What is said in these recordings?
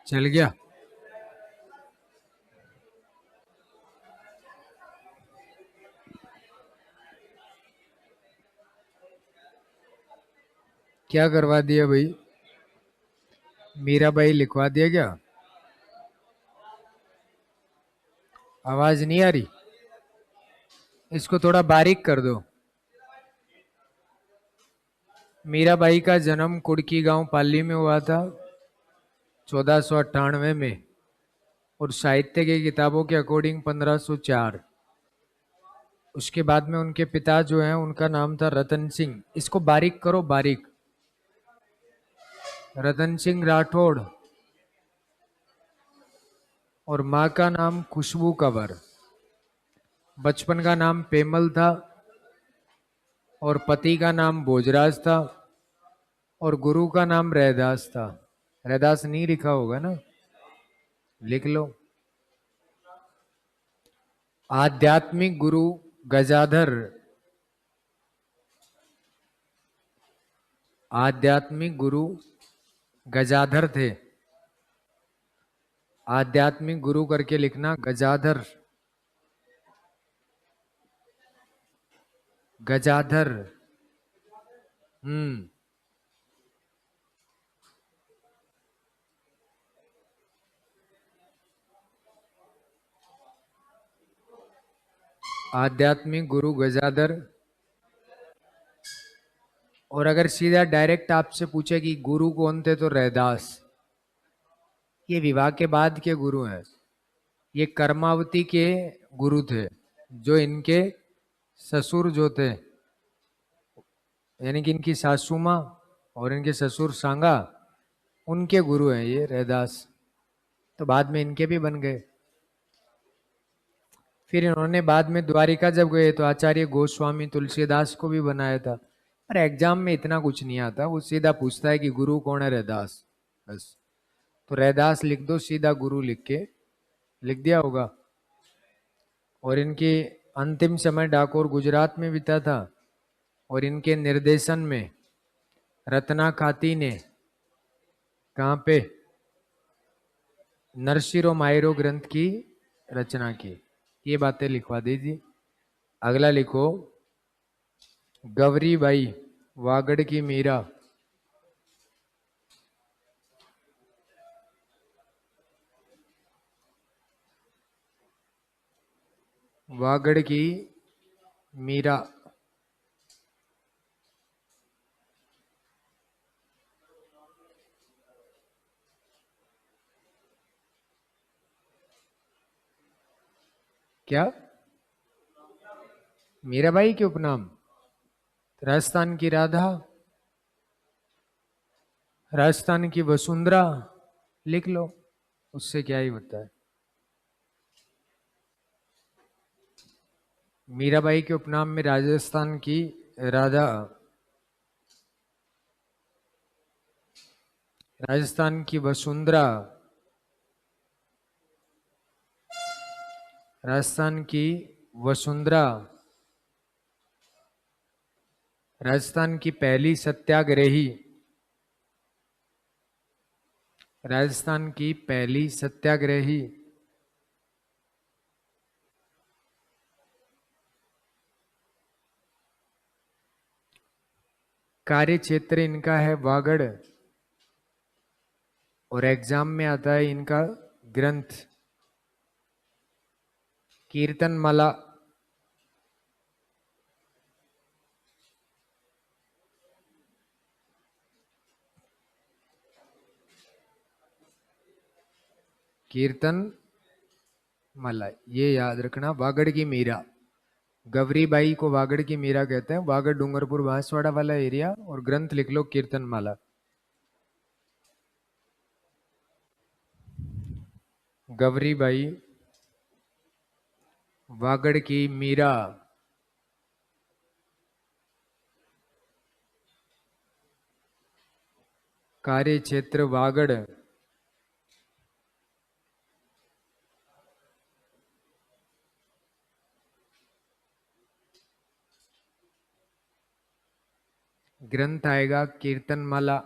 चल गया। क्या करवा दिया भाई? मीरा भाई लिखवा दिया क्या? आवाज नहीं आ रही। इसको थोड़ा बारीक कर दो। मीराबाई का जन्म कुड़की गांव पाली में हुआ था 1498 में और साहित्य की किताबों के अकॉर्डिंग 1504। उसके बाद में उनके पिता जो हैं उनका नाम था रतन सिंह। इसको बारीक करो, बारीक। रतन सिंह राठौड़। और माँ का नाम खुशबू कंवर। बचपन का नाम पेमल था और पति का नाम भोजराज था और गुरु का नाम रैदास था। रैदास नहीं लिखा होगा ना, लिख लो। आध्यात्मिक गुरु गजाधर। आध्यात्मिक गुरु गजाधर थे। आध्यात्मिक गुरु करके लिखना, गजाधर। गजाधर। हम्म। आध्यात्मिक गुरु गजाधर। और अगर सीधा डायरेक्ट आपसे पूछे कि गुरु कौन थे, तो रैदास। ये विवाह के बाद के गुरु हैं। ये कर्मावती के गुरु थे, जो इनके ससुर जो थे, यानी कि इनकी सासू माँ और इनके ससुर सांगा, उनके गुरु हैं ये रैदास। तो बाद में इनके भी बन गए। फिर इन्होंने बाद में द्वारिका जब गए तो आचार्य गोस्वामी तुलसीदास को भी बनाया था। पर एग्जाम में इतना कुछ नहीं आता, वो सीधा पूछता है कि गुरु कौन है, रैदास, बस। तो रैदास लिख दो, सीधा गुरु लिख के लिख दिया होगा। और इनकी अंतिम समय डाकोर गुजरात में बीता था और इनके निर्देशन में रत्ना खाती ने कहाँ पे नरसिरो मायरो ग्रंथ की रचना की। ये बातें लिखवा दीजिए। अगला लिखो, गवरी बाई वागड़ की मीरा। वागड़ की मीरा। क्या? मीराबाई के उपनाम? राजस्थान की राधा, राजस्थान की वसुंधरा, लिख लो, उससे क्या ही होता है। मीराबाई के उपनाम में राजस्थान की राधा, राजस्थान की वसुंधरा, राजस्थान की वसुंधरा, राजस्थान की पहली सत्याग्रही, राजस्थान की पहली सत्याग्रही। कार्य क्षेत्र इनका है वागड़ और एग्जाम में आता है इनका ग्रंथ कीर्तनमाला। कीर्तन माला, ये याद रखना। वागड़ की मीरा, गवरी बाई को वागड़ की मीरा कहते हैं। वागड़ डूंगरपुर बांसवाड़ा वाला एरिया। और ग्रंथ लिख लो कीर्तनमाला। गवरी बाई वागड़ की मीरा, कार्य क्षेत्र वागड़, ग्रंथ आएगा कीर्तनमाला।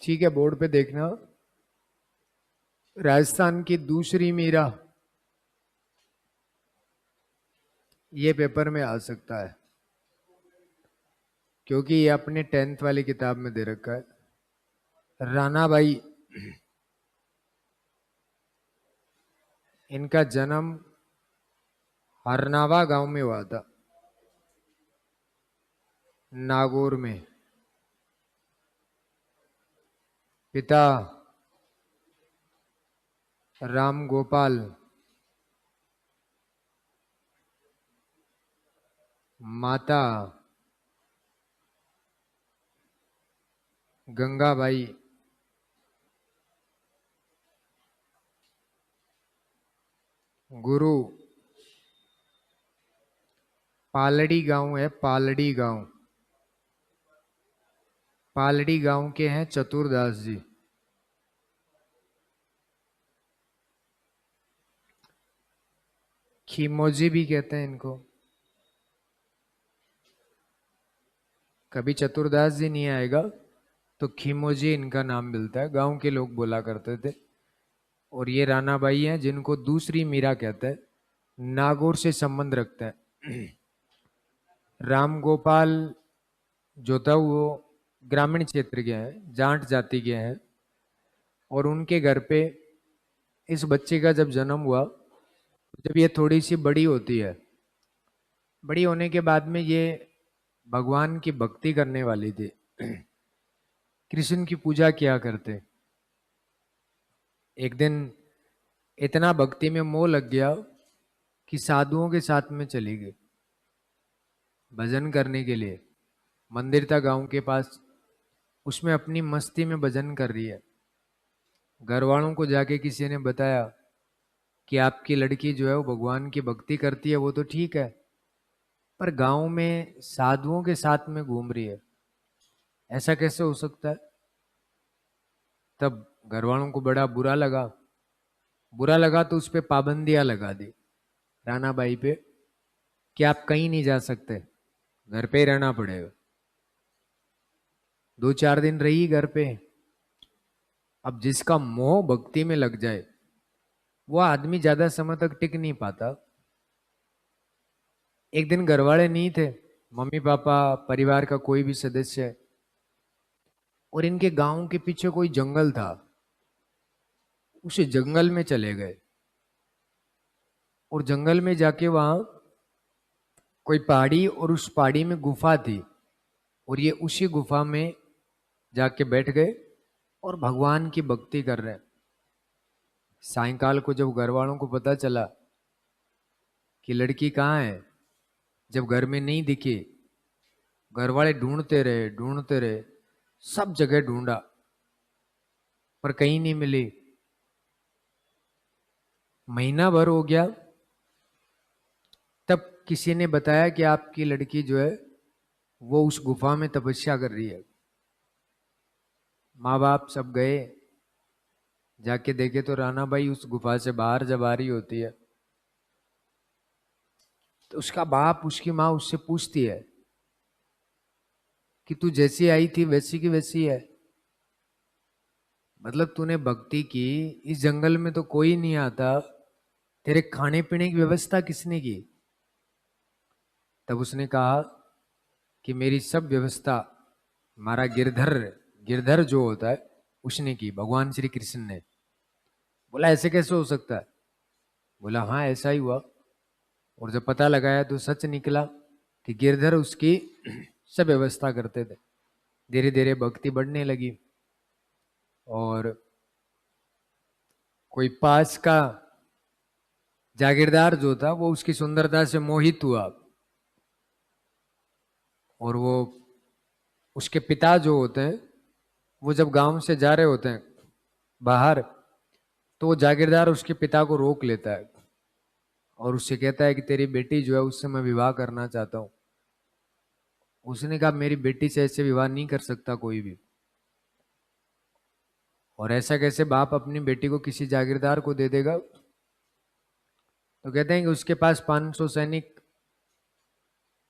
ठीक है, बोर्ड पे देखना, राजस्थान की दूसरी मीरा, ये पेपर में आ सकता है क्योंकि ये अपने 10th वाली किताब में दे रखा है। रानाबाई, इनका जन्म हरनावा गांव में हुआ था, नागौर में। पिता राम गोपाल, माता गंगाबाई, गुरु पालड़ी गांव है, पालड़ी गांव, पालड़ी गांव के हैं चतुरदास जी। खीमोजी भी कहते हैं इनको। कभी चतुरदास जी नहीं आएगा तो खीमोजी इनका नाम मिलता है, गांव के लोग बोला करते थे। और ये रानाबाई हैं जिनको दूसरी मीरा कहते हैं, नागौर से संबंध रखते हैं। राम गोपाल जो था वो ग्रामीण क्षेत्र के हैं, जाट जाति के हैं। और उनके घर पे इस बच्चे का जब जन्म हुआ, जब ये थोड़ी सी बड़ी होती है, बड़ी होने के बाद में ये भगवान की भक्ति करने वाली थी, कृष्ण की पूजा किया करते। एक दिन इतना भक्ति में मोह लग गया कि साधुओं के साथ में चली गई भजन करने के लिए। मंदिर था गांव के पास, उसमें अपनी मस्ती में भजन कर रही है। घर वालों को जाके किसी ने बताया कि आपकी लड़की जो है वो भगवान की भक्ति करती है, वो तो ठीक है, पर गांव में साधुओं के साथ में घूम रही है, ऐसा कैसे हो सकता है। तब घर वालों को बड़ा बुरा लगा। बुरा लगा तो उस पर पाबंदियां लगा दी रानाबाई पे कि आप कहीं नहीं जा सकते, घर पे ही रहना पड़ेगा। 2-4 दिन रही घर पे। अब जिसका मोह भक्ति में लग जाए वो आदमी ज्यादा समय तक टिक नहीं पाता। एक दिन घर वाले नहीं थे, मम्मी पापा परिवार का कोई भी सदस्य, और इनके गांव के पीछे कोई जंगल था, उस जंगल में चले गए। और जंगल में जाके वहां कोई पहाड़ी, और उस पहाड़ी में गुफा थी, और ये उसी गुफा में जाके बैठ गए और भगवान की भक्ति कर रहे हैं। सायंकाल को जब घर वालों को पता चला कि लड़की कहाँ है, जब घर में नहीं दिखी, घर वाले ढूंढते रहे, सब जगह ढूंढा पर कहीं नहीं मिली। महीना भर हो गया, तब किसी ने बताया कि आपकी लड़की जो है वो उस गुफा में तपस्या कर रही है। माँ बाप सब गए, जाके देखे तो रानाबाई उस गुफा से बाहर जब आ रही होती है तो उसका बाप, उसकी माँ उससे पूछती है कि तू जैसी आई थी वैसी की वैसी है, मतलब तूने भक्ति की, इस जंगल में तो कोई नहीं आता, तेरे खाने पीने की व्यवस्था किसने की। तब उसने कहा कि मेरी सब व्यवस्था हमारा गिरधर, गिरधर जो होता है उसने की, भगवान श्री कृष्ण ने। बोला ऐसे कैसे हो सकता है। बोला हाँ ऐसा ही हुआ। और जब पता लगाया तो सच निकला कि गिरधर उसकी सब व्यवस्था करते थे। धीरे धीरे भक्ति बढ़ने लगी और कोई पास का जागीरदार जो था वो उसकी सुंदरता से मोहित हुआ, और वो उसके पिता जो होते हैं वो जब गांव से जा रहे होते हैं बाहर, तो वो जागीरदार उसके पिता को रोक लेता है और उससे कहता है कि तेरी बेटी जो है उससे मैं विवाह करना चाहता हूँ। उसने कहा मेरी बेटी से ऐसे विवाह नहीं कर सकता कोई भी। और ऐसा कैसे बाप अपनी बेटी को किसी जागीरदार को दे देगा। तो कहते हैं कि उसके पास 500 सैनिक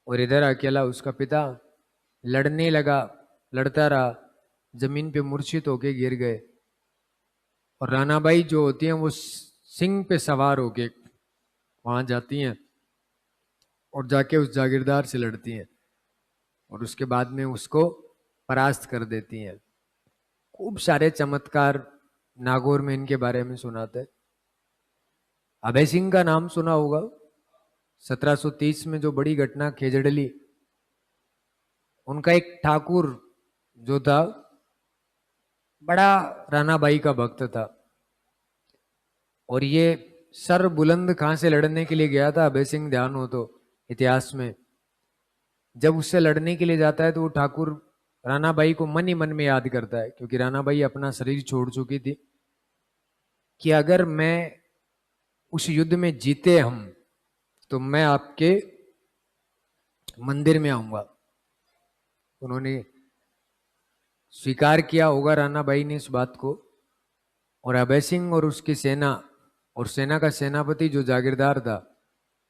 और इधर अकेला उसका पिता। लड़ने लगा, लड़ता रहा, जमीन पे मूर्छित होके गिर गए। और रानाबाई जो होती हैं वो सिंह पे सवार होके वहां जाती हैं और जाके उस जागीरदार से लड़ती हैं और उसके बाद में उसको परास्त कर देती हैं। खूब सारे चमत्कार नागौर में इनके बारे में सुनाते हैं। अभय सिंह का नाम सुना होगा। 1730 में जो बड़ी घटना खेजड़ली, उनका एक ठाकुर जो था बड़ा रानाबाई का भक्त था और ये सर बुलंद खां से लड़ने के लिए गया था। अभय सिंह ध्यान हो तो इतिहास में जब उससे लड़ने के लिए जाता है तो वो ठाकुर रानाबाई को मन ही मन में याद करता है, क्योंकि रानाबाई अपना शरीर छोड़ चुकी थी, कि अगर मैं उस युद्ध में जीते हम तो मैं आपके मंदिर में आऊंगा। उन्होंने स्वीकार किया होगा रानाबाई ने इस बात को, और अभय सिंह और उसकी सेना और सेना का सेनापति जो जागीरदार था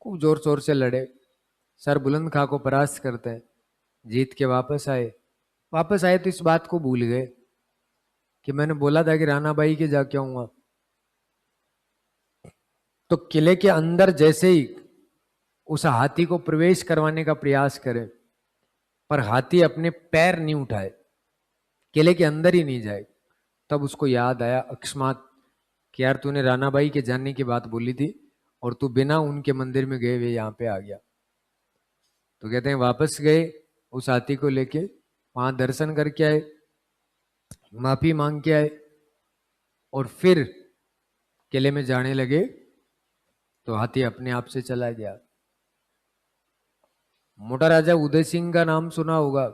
खूब जोर शोर से लड़े, सर बुलंद खां को परास्त करते हैं, जीत के वापस आए तो इस बात को भूल गए कि मैंने बोला था कि रानाबाई के जाके आऊंगा। तो किले के अंदर जैसे ही उस हाथी को प्रवेश करवाने का प्रयास करे, पर हाथी अपने पैर नहीं उठाए, किले के अंदर ही नहीं जाए, तब उसको याद आया अकस्मात कि यार तूने रानाबाई के जानने की बात बोली थी और तू बिना उनके मंदिर में गए हुए यहाँ पे आ गया। तो कहते हैं वापस गए उस हाथी को लेके, वहां दर्शन करके आए, माफी मांग के आए और फिर किले में जाने लगे तो हाथी अपने आप से चला गया। मोटा राजा उदय सिंह का नाम सुना होगा।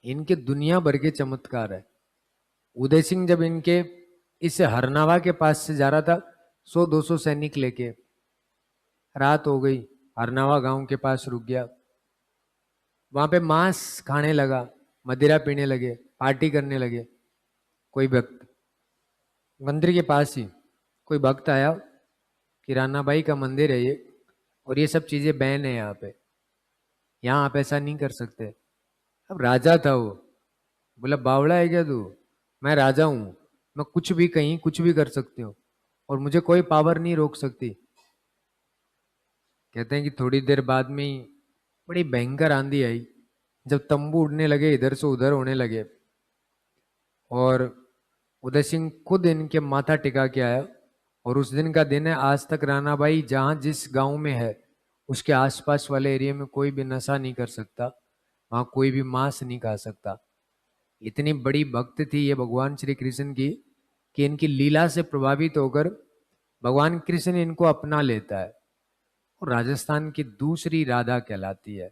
इनके दुनिया भर के चमत्कार है। उदय सिंह जब इनके इस हरनावा के पास से जा रहा था 100-200 सैनिक लेके, रात हो गई, हरनावा गांव के पास रुक गया, वहां पे मांस खाने लगा, मदिरा पीने लगे, पार्टी करने लगे। कोई भक्त मंदिर के पास ही कोई भक्त आया कि रानाबाई का मंदिर है ये और ये सब चीजें बैन है यहाँ पे, यहाँ आप ऐसा नहीं कर सकते। अब राजा था वो, बोला बावड़ा है क्या तू, मैं राजा हूं, मैं कुछ भी कहीं कुछ भी कर सकती हूँ और मुझे कोई पावर नहीं रोक सकती। कहते हैं कि थोड़ी देर बाद में ही बड़ी भयंकर आंधी आई, जब तंबू उड़ने लगे, इधर से उधर होने लगे, और उदय सिंह खुद इनके माथा टिका के आया। और उस दिन का दिन है, आज तक रानाबाई जहां जिस गांव में है उसके आसपास वाले एरिया में कोई भी नशा नहीं कर सकता, वहां कोई भी मांस नहीं खा सकता। इतनी बड़ी भक्त थी ये भगवान श्री कृष्ण की कि इनकी लीला से प्रभावित होकर भगवान कृष्ण इनको अपना लेता है और राजस्थान की दूसरी राधा कहलाती है।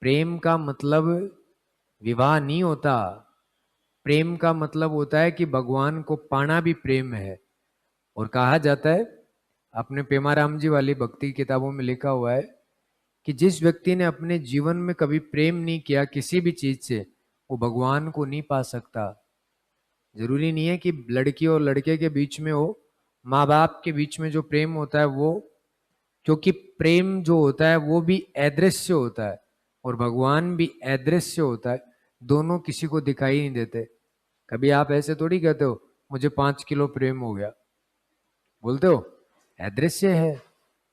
प्रेम का मतलब विवाह नहीं होता, प्रेम का मतलब होता है कि भगवान को पाना भी प्रेम है। और कहा जाता है, अपने पेमाराम जी वाली भक्ति किताबों में लिखा हुआ है कि जिस व्यक्ति ने अपने जीवन में कभी प्रेम नहीं किया किसी भी चीज से, वो भगवान को नहीं पा सकता। जरूरी नहीं है कि लड़की और लड़के के बीच में हो, माँ बाप के बीच में जो प्रेम होता है वो, क्योंकि प्रेम जो होता है वो भी अदृश्य होता है और भगवान भी अदृश्य होता है, दोनों किसी को दिखाई नहीं देते। कभी आप ऐसे थोड़ी कहते हो मुझे 5 किलो प्रेम हो गया, बोलते हो, अदृश्य है,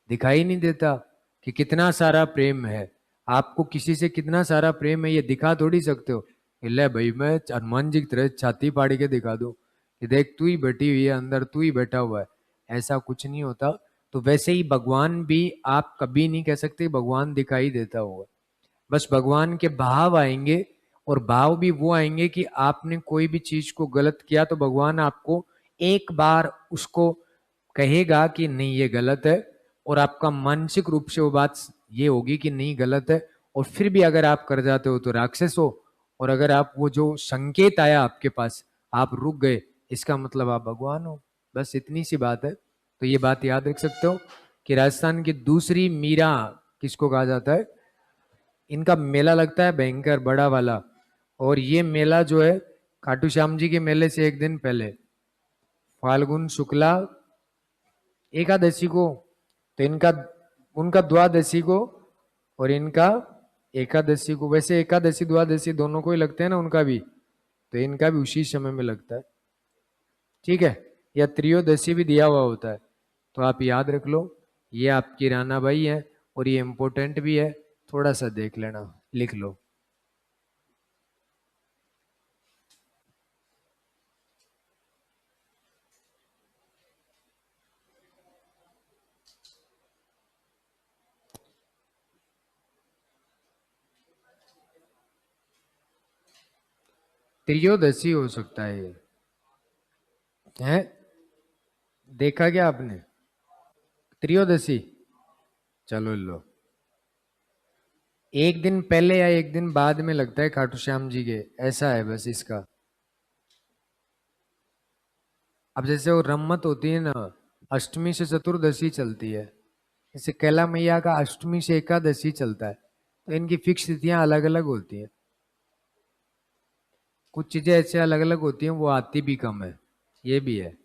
दिखाई नहीं देता कि कितना सारा प्रेम है। आपको किसी से कितना सारा प्रेम है ये दिखा थोड़ी सकते हो, ले भाई मैं हनुमान जी की तरह छाती फाड़ के दिखा दूं कि देख तू ही बैठी हुई है अंदर, तू ही बैठा हुआ है, ऐसा कुछ नहीं होता। तो वैसे ही भगवान भी आप कभी नहीं कह सकते भगवान दिखाई देता होगा, बस भगवान के भाव आएंगे और भाव भी वो आएंगे कि आपने कोई भी चीज को गलत किया तो भगवान आपको एक बार उसको कहेगा कि नहीं ये गलत है, और आपका मानसिक रूप से वो बात ये होगी कि नहीं गलत है, और फिर भी अगर आप कर जाते हो तो राक्षस हो, और अगर आप वो जो संकेत आया आपके पास आप रुक गए, इसका मतलब आप भगवान हो। बस इतनी सी बात है। तो ये बात याद रख सकते हो कि राजस्थान की दूसरी मीरा किसको कहा जाता है। इनका मेला लगता है भयंकर बड़ा वाला, और ये मेला जो है खाटू श्याम जी के मेले से एक दिन पहले फाल्गुन शुक्ला एकादशी को, तो इनका उनका द्वादशी को और इनका एकादशी को, वैसे एकादशी द्वादशी दोनों को ही लगते हैं ना उनका भी, तो इनका भी उसी समय में लगता है, ठीक है। या त्रयोदशी भी दिया हुआ होता है, तो आप याद रख लो, ये आपकी राणा बाई है और ये इंपॉर्टेंट भी है, थोड़ा सा देख लेना, लिख लो। त्रयोदशी हो सकता है ये, है, देखा क्या आपने? त्रयोदशी, चलो लो, एक दिन पहले या एक दिन बाद में लगता है खाटू श्याम जी के, ऐसा है बस इसका। अब जैसे वो रम्मत होती है ना, अष्टमी से चतुर्दशी चलती है, जैसे कैला मैया का अष्टमी से एकादशी चलता है, तो इनकी फिक्स तिथियां अलग अलग होती हैं। कुछ चीजें ऐसे अलग अलग होती हैं, वो आती भी कम है, ये भी है।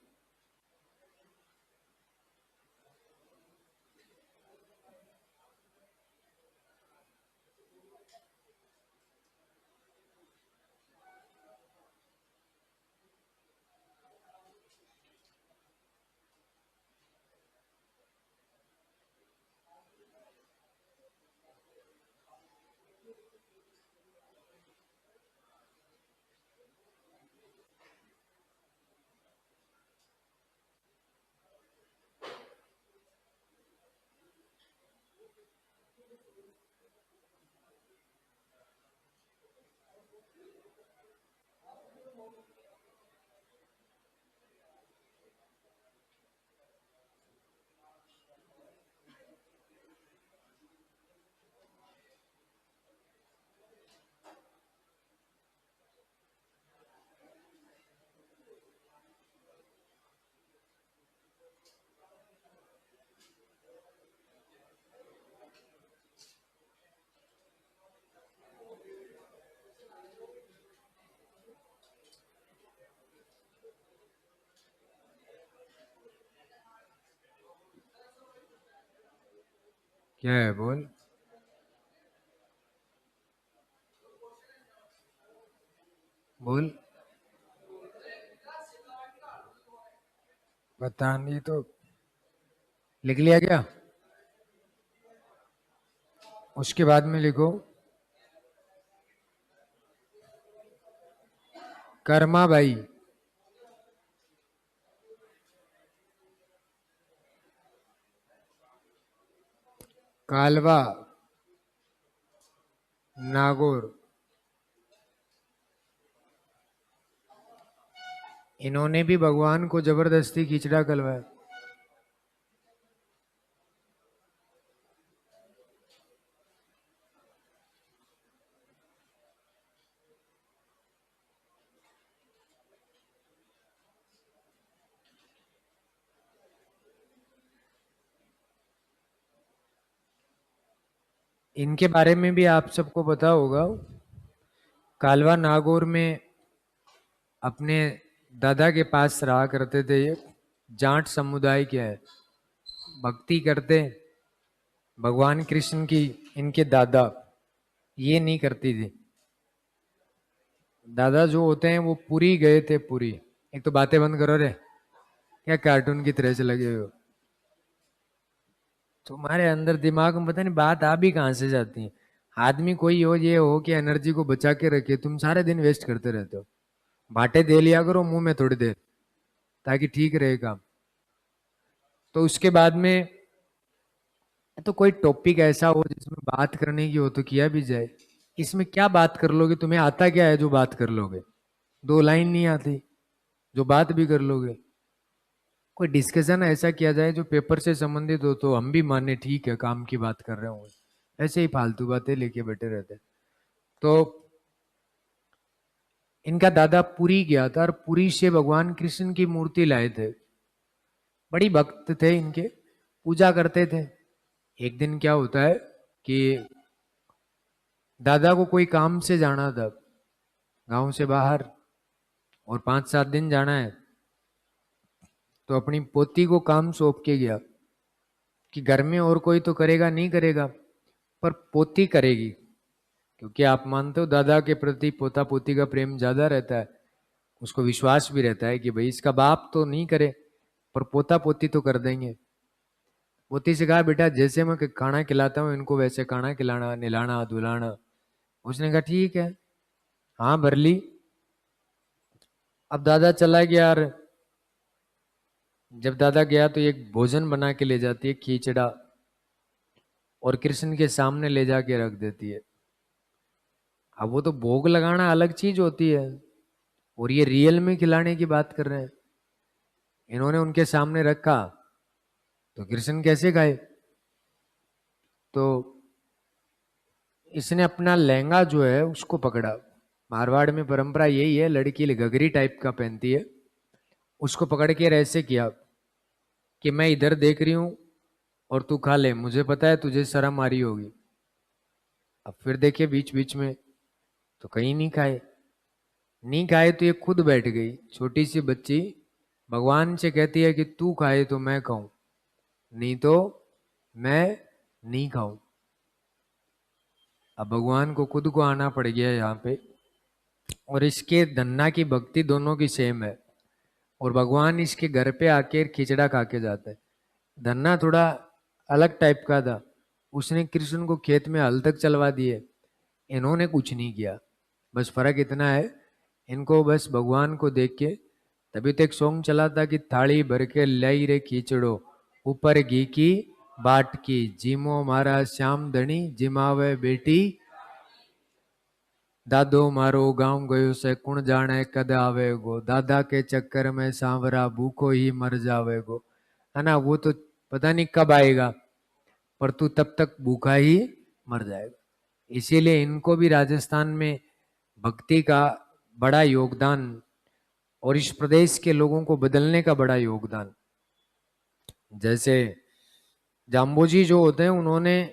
क्या है बोल? बोल, पता नहीं तो, लिख लिया क्या? उसके बाद में लिखो कर्मा बाई, कालवा नागौर, इन्होंने भी भगवान को जबरदस्ती खिचड़ा करवाया। इनके बारे में भी आप सबको पता होगा, कालवा नागौर में अपने दादा के पास रहा करते थे ये, जाट समुदाय के है, भक्ति करते भगवान कृष्ण की। इनके दादा ये नहीं करती थी, दादा जो होते हैं वो पुरी गए थे, पुरी। एक तो बातें बंद करो रे, क्या कार्टून की तरह से लगे हो तुम्हारे अंदर, दिमाग में पता नहीं बात आ भी कहाँ से जाती है। आदमी कोई हो, ये हो कि एनर्जी को बचा के रखे, तुम सारे दिन वेस्ट करते रहते हो। बाटे दे लिया करो मुंह में थोड़ी देर, ताकि ठीक रहे काम। तो उसके बाद में तो कोई टॉपिक ऐसा हो जिसमें बात करने की हो तो किया भी जाए। इसमें क्या बात कर लोगे? तुम्हें आता क्या है जो बात कर लोगे? दो लाइन नहीं आती जो बात भी कर लोगे। कोई डिस्कशन ऐसा किया जाए जो पेपर से संबंधित हो, तो हम भी माने ठीक है काम की बात कर रहे होंगे। ऐसे ही फालतू बातें लेके बैठे रहते। तो इनका दादा पुरी गया था और पुरी से भगवान कृष्ण की मूर्ति लाए थे। बड़ी भक्त थे इनके, पूजा करते थे। एक दिन क्या होता है कि दादा को कोई काम से जाना था गांव से बाहर, और 5-7 दिन जाना है, तो अपनी पोती को काम सौंप के गया कि घर में और कोई तो करेगा नहीं करेगा, पर पोती करेगी। क्योंकि आप मानते हो दादा के प्रति पोता पोती का प्रेम ज्यादा रहता है, उसको विश्वास भी रहता है कि भाई इसका बाप तो नहीं करे पर पोता पोती तो कर देंगे। पोती से कहा बेटा जैसे मैं खाना खिलाता हूँ इनको वैसे खाना खिलाना, नहलाना धुलाना। उसने कहा ठीक है, हाँ भर ली। अब दादा चला गया यार, जब दादा गया तो एक भोजन बना के ले जाती है, खीचड़ा, और कृष्ण के सामने ले जाके रख देती है। अब वो तो भोग लगाना अलग चीज होती है, और ये रियल में खिलाने की बात कर रहे हैं। इन्होंने उनके सामने रखा तो कृष्ण कैसे खाए? तो इसने अपना लहंगा जो है उसको पकड़ा। मारवाड़ में परंपरा यही है, लड़की घघरी टाइप का पहनती है, उसको पकड़ के ऐसे किया कि मैं इधर देख रही हूं और तू खा ले, मुझे पता है तुझे शर्म आ रही होगी। अब फिर देखिए बीच बीच में तो कहीं नहीं खाए। नहीं खाए तो ये खुद बैठ गई, छोटी सी बच्ची भगवान से कहती है कि तू खाए तो मैं खाऊं, नहीं तो मैं नहीं खाऊं। अब भगवान को खुद को आना पड़ गया यहाँ पे। और इसके धन्ना की भक्ति दोनों की सेम है, और भगवान इसके घर पे आके खिचड़ा खा के जाते हैं। धन्ना थोड़ा अलग टाइप का था, उसने कृष्ण को खेत में हल तक चलवा दिए, इन्होंने कुछ नहीं किया। बस फर्क इतना है, इनको बस भगवान को देख के, तभी तो एक सॉन्ग चला था कि थाली भर के लाई रे खींचड़ो, ऊपर घी की बाट की, जीमो मारा श्याम धनी जिमावे बेटी, दादो मारो गांव गयो से कुण जाने कद आवेगो, दादा के चक्कर में सांवरा भूखो ही मर जावेगो। है ना, वो तो पता नहीं कब आएगा, पर तू तब तक भूखा ही मर जाएगा। इसीलिए इनको भी राजस्थान में भक्ति का बड़ा योगदान, और इस प्रदेश के लोगों को बदलने का बड़ा योगदान। जैसे जाम्बोजी जो होते हैं, उन्होंने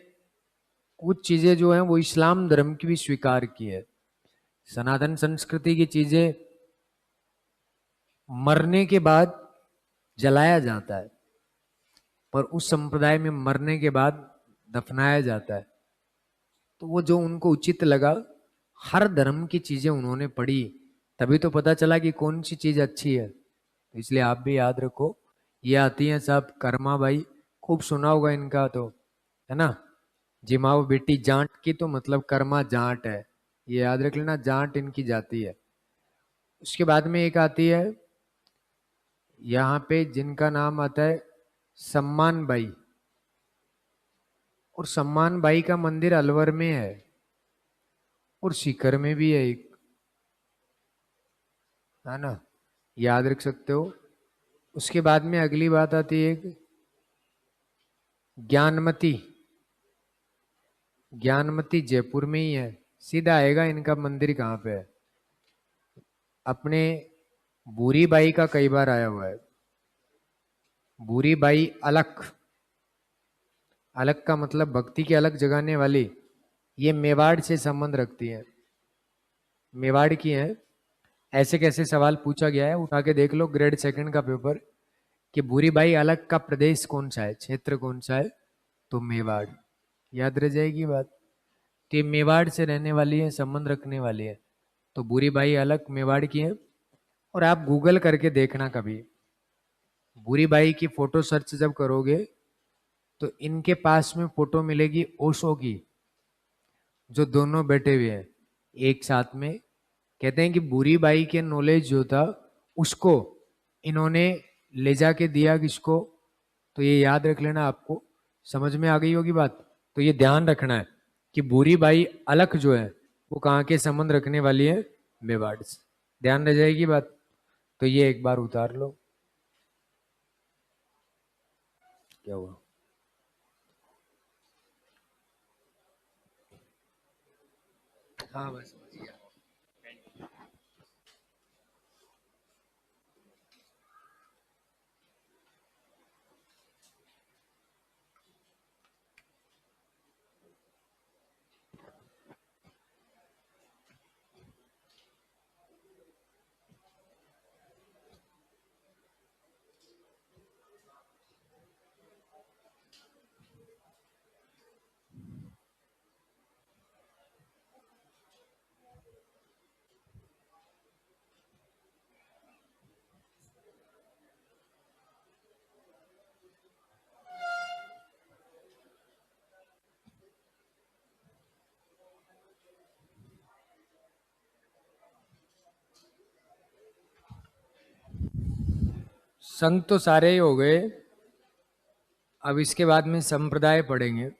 कुछ चीजें जो हैं वो इस्लाम धर्म की भी स्वीकार की है। सनातन संस्कृति की चीजें मरने के बाद जलाया जाता है, पर उस संप्रदाय में मरने के बाद दफनाया जाता है। तो वो जो उनको उचित लगा, हर धर्म की चीजें उन्होंने पढ़ी, तभी तो पता चला कि कौन सी चीज अच्छी है। तो इसलिए आप भी याद रखो, ये आती हैं सब कर्मा बाई, खूब सुना होगा इनका तो, है ना। जिमाओ बेटी जाट की, तो मतलब कर्मा जाट है, ये याद रख लेना, जाट इनकी जाती है। उसके बाद में एक आती है यहाँ पे जिनका नाम आता है सम्मान बाई, और सम्मान बाई का मंदिर अलवर में है, और सीकर में भी है एक, है ना, याद रख सकते हो। उसके बाद में अगली बात आती है एक ज्ञानमती। ज्ञानमती जयपुर में ही है, सीधा आएगा इनका मंदिर कहाँ पे है, अपने बूरी बाई का कई बार आया हुआ है। बूरी बाई अलख, अलग का मतलब भक्ति की अलग जगाने वाली, ये मेवाड़ से संबंध रखती है, मेवाड़ की है। ऐसे कैसे सवाल पूछा गया है, उठा के देख लो ग्रेड सेकंड का पेपर, कि भूरी बाई अलग का प्रदेश कौन सा है, क्षेत्र कौन सा है, तो मेवाड़। याद रह जाएगी बात। तो ये मेवाड़ से रहने वाली है, संबंध रखने वाली है, तो भूरी बाई अलग मेवाड़ की है। और आप गूगल करके देखना कभी, भूरी बाई की फोटो सर्च जब करोगे तो इनके पास में फोटो मिलेगी ओशो की, जो दोनों बैठे हुए हैं एक साथ में। कहते हैं कि बुरी बाई के नॉलेज जो था उसको इन्होंने ले जाके दिया किसको, तो ये याद रख लेना, आपको समझ में आ गई होगी बात। तो ये ध्यान रखना है कि बुरी बाई अलख जो है वो कहाँ के संबंध रखने वाली है, मेवाड़ से। ध्यान रह जाएगी बात। तो ये एक बार उतार लो। क्या हुआ? हाँ बस। संत तो सारे ही हो गए, अब इसके बाद में संप्रदाय पढ़ेंगे।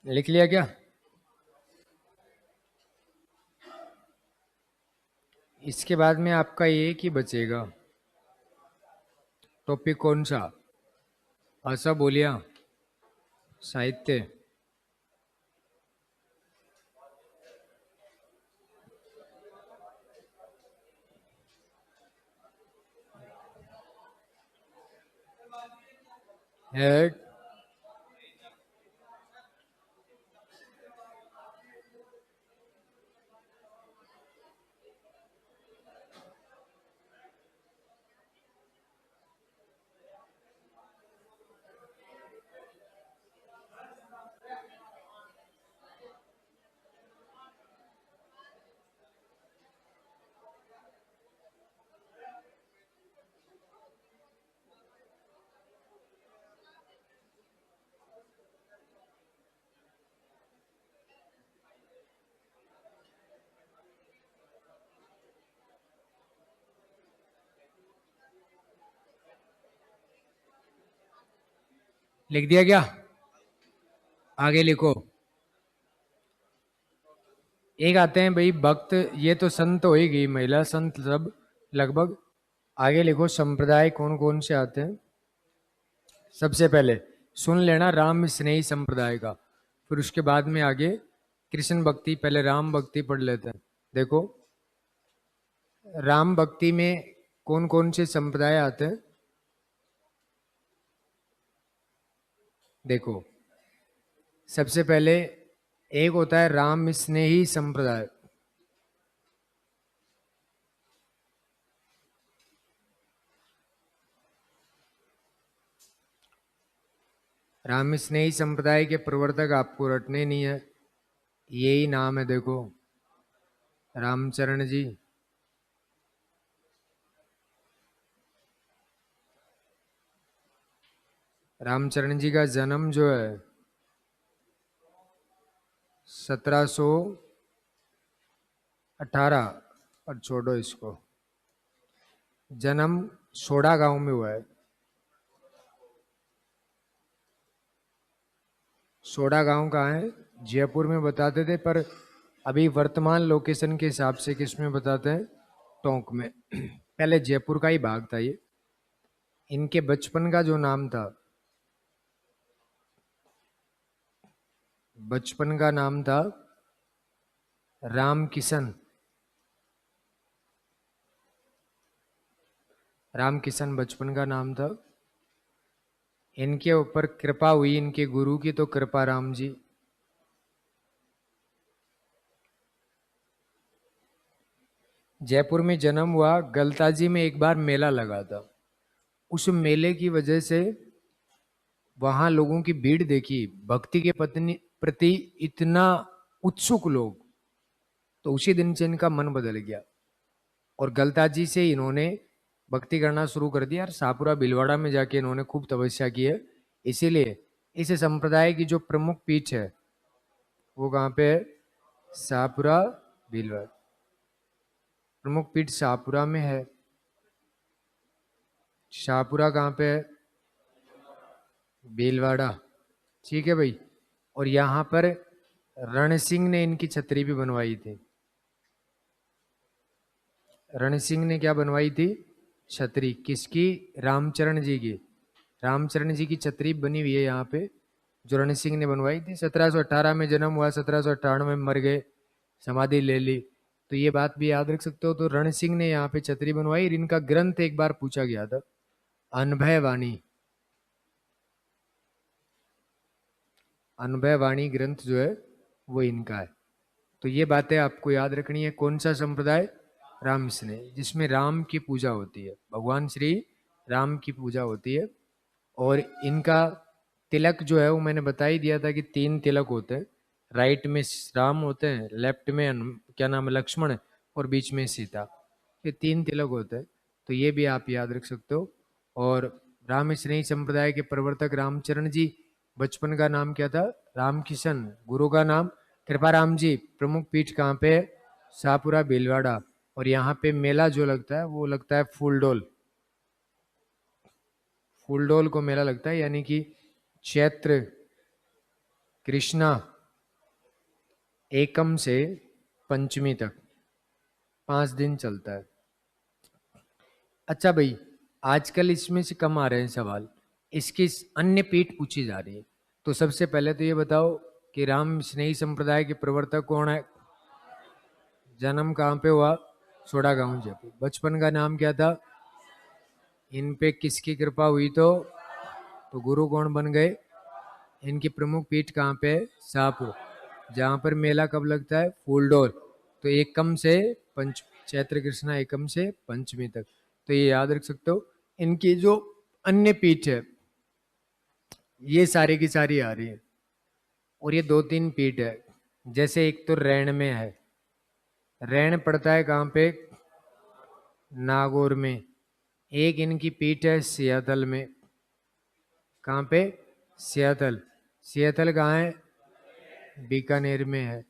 लिख लिया क्या? इसके बाद में आपका एक ही बचेगा। टॉपिक कौन सा? भाषा बोलिया, साहित्य। है। लिख दिया क्या? आगे लिखो। एक आते हैं भाई भक्त, ये तो संत हो ही गई, महिला संत सब लगभग। आगे लिखो संप्रदाय कौन कौन से आते हैं। सबसे पहले सुन लेना राम स्नेही संप्रदाय का, फिर उसके बाद में आगे कृष्ण भक्ति, पहले राम भक्ति पढ़ लेते हैं। देखो राम भक्ति में कौन कौन से संप्रदाय आते हैं। देखो सबसे पहले एक होता है राम स्नेही संप्रदाय। राम स्नेही संप्रदाय के प्रवर्तक आपको रटने नहीं है, यही नाम है। देखो रामचरण जी। रामचरण जी का जन्म जो है 1718, और छोड़ो इसको, जन्म सोडा गांव में हुआ है। सोडा गांव कहाँ है? जयपुर में बताते थे, पर अभी वर्तमान लोकेशन के हिसाब से किस में बताते हैं? टोंक में। पहले जयपुर का ही भाग था ये। इनके बचपन का जो नाम था, बचपन का नाम था राम किशन। राम किशन बचपन का नाम था। इनके ऊपर कृपा हुई इनके गुरु की, तो कृपा राम जी। जयपुर में जन्म हुआ। गलताजी में एक बार मेला लगा था, उस मेले की वजह से वहां लोगों की भीड़ देखी, भक्ति के पत्नी प्रति इतना उत्सुक लोग, तो उसी दिन से इनका मन बदल गया और गलताजी से इन्होंने भक्ति करना शुरू कर दिया। और सापुरा भीलवाड़ा में जाके इन्होंने खूब तपस्या की है। इसीलिए इस संप्रदाय की जो प्रमुख पीठ है वो कहाँ पे है? सापुरा भीलवाड़ा। प्रमुख पीठ शाहपुरा में है। शाहपुरा कहाँ पे है? भीलवाड़ा। ठीक है भाई। और यहाँ पर रण सिंह ने इनकी छतरी भी बनवाई थी। रण सिंह ने क्या बनवाई थी? छतरी। किसकी? रामचरण जी की। रामचरण जी की छतरी बनी हुई है यहाँ पे, जो रण सिंह ने बनवाई थी। 1718 में जन्म हुआ, 1798 में मर गए, समाधि ले ली। तो ये बात भी याद रख सकते हो। तो रण सिंह ने यहाँ पे छतरी बनवाई। और इनका ग्रंथ एक बार पूछा गया था, अनभय वाणी। अनभय वाणी ग्रंथ जो है वो इनका है। तो ये बातें आपको याद रखनी है। कौन सा संप्रदाय? राम स्नेह, जिसमें राम की पूजा होती है, भगवान श्री राम की पूजा होती है। और इनका तिलक जो है वो मैंने बता ही दिया था कि 3 तिलक होते हैं। राइट में राम होते हैं, लेफ्ट में क्या नाम है, लक्ष्मण है, और बीच में सीता। ये 3 तिलक होते हैं, तो ये भी आप याद रख सकते हो। और राम स्नेही संप्रदाय के प्रवर्तक रामचरण जी, बचपन का नाम क्या था? रामकिशन। गुरु का नाम कृपाराम जी। प्रमुख पीठ कहाँ पे है? शाहपुरा भीलवाड़ा। और यहाँ पे मेला जो लगता है वो लगता है फूलडोल। फूलडोल को मेला लगता है, यानी कि चैत्र कृष्णा एकम से पंचमी तक 5 दिन चलता है। अच्छा भाई, आजकल इसमें से कम आ रहे हैं सवाल, इसकी अन्य पीठ पूछी जा रही है। तो सबसे पहले तो ये बताओ कि राम स्नेही संप्रदाय के प्रवर्तक कौन है? जन्म कहाँ पे हुआ? सोडा गांव जयपुर। बचपन का नाम क्या था? इन पे किसकी कृपा हुई? तो गुरु कौन बन गए? इनकी प्रमुख पीठ कहाँ पे है? शाहपुर। जहाँ पर मेला कब लगता है? फूलडोल। तो एकम से पंच चैत्र कृष्णा एकम से पंचमी तक। तो ये याद रख सकते हो। इनकी जो अन्य पीठ है ये सारी की सारी आ रही है। और ये 2-3 पीठ है। जैसे एक तो रैण में है, रैण पड़ता है कहाँ पे? नागौर में। एक इनकी पीठ है सियातल में। कहाँ पे? सियातल। सियातल कहाँ है? बीकानेर में है।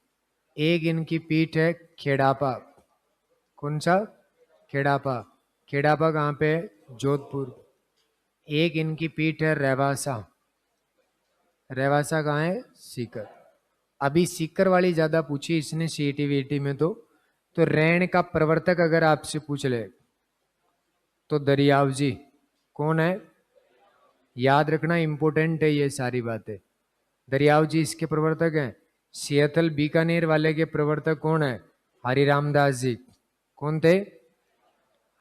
एक इनकी पीठ है खेड़ापा। कौन सा? खेड़ापा। खेड़ापा कहाँ पे है? जोधपुर। एक इनकी पीठ है रेवासा। रेवासा कहाँ है? सीकर। अभी सीकर वाली ज्यादा पूछी इसने सीईटी वीटी में। तो रैण का प्रवर्तक अगर आपसे पूछ ले तो दरियाव जी। कौन है? याद रखना, इंपॉर्टेंट है ये सारी बातें। दरियाव जी इसके प्रवर्तक हैं। सियातल बीकानेर वाले के प्रवर्तक कौन है? हरिराम दास जी। कौन थे?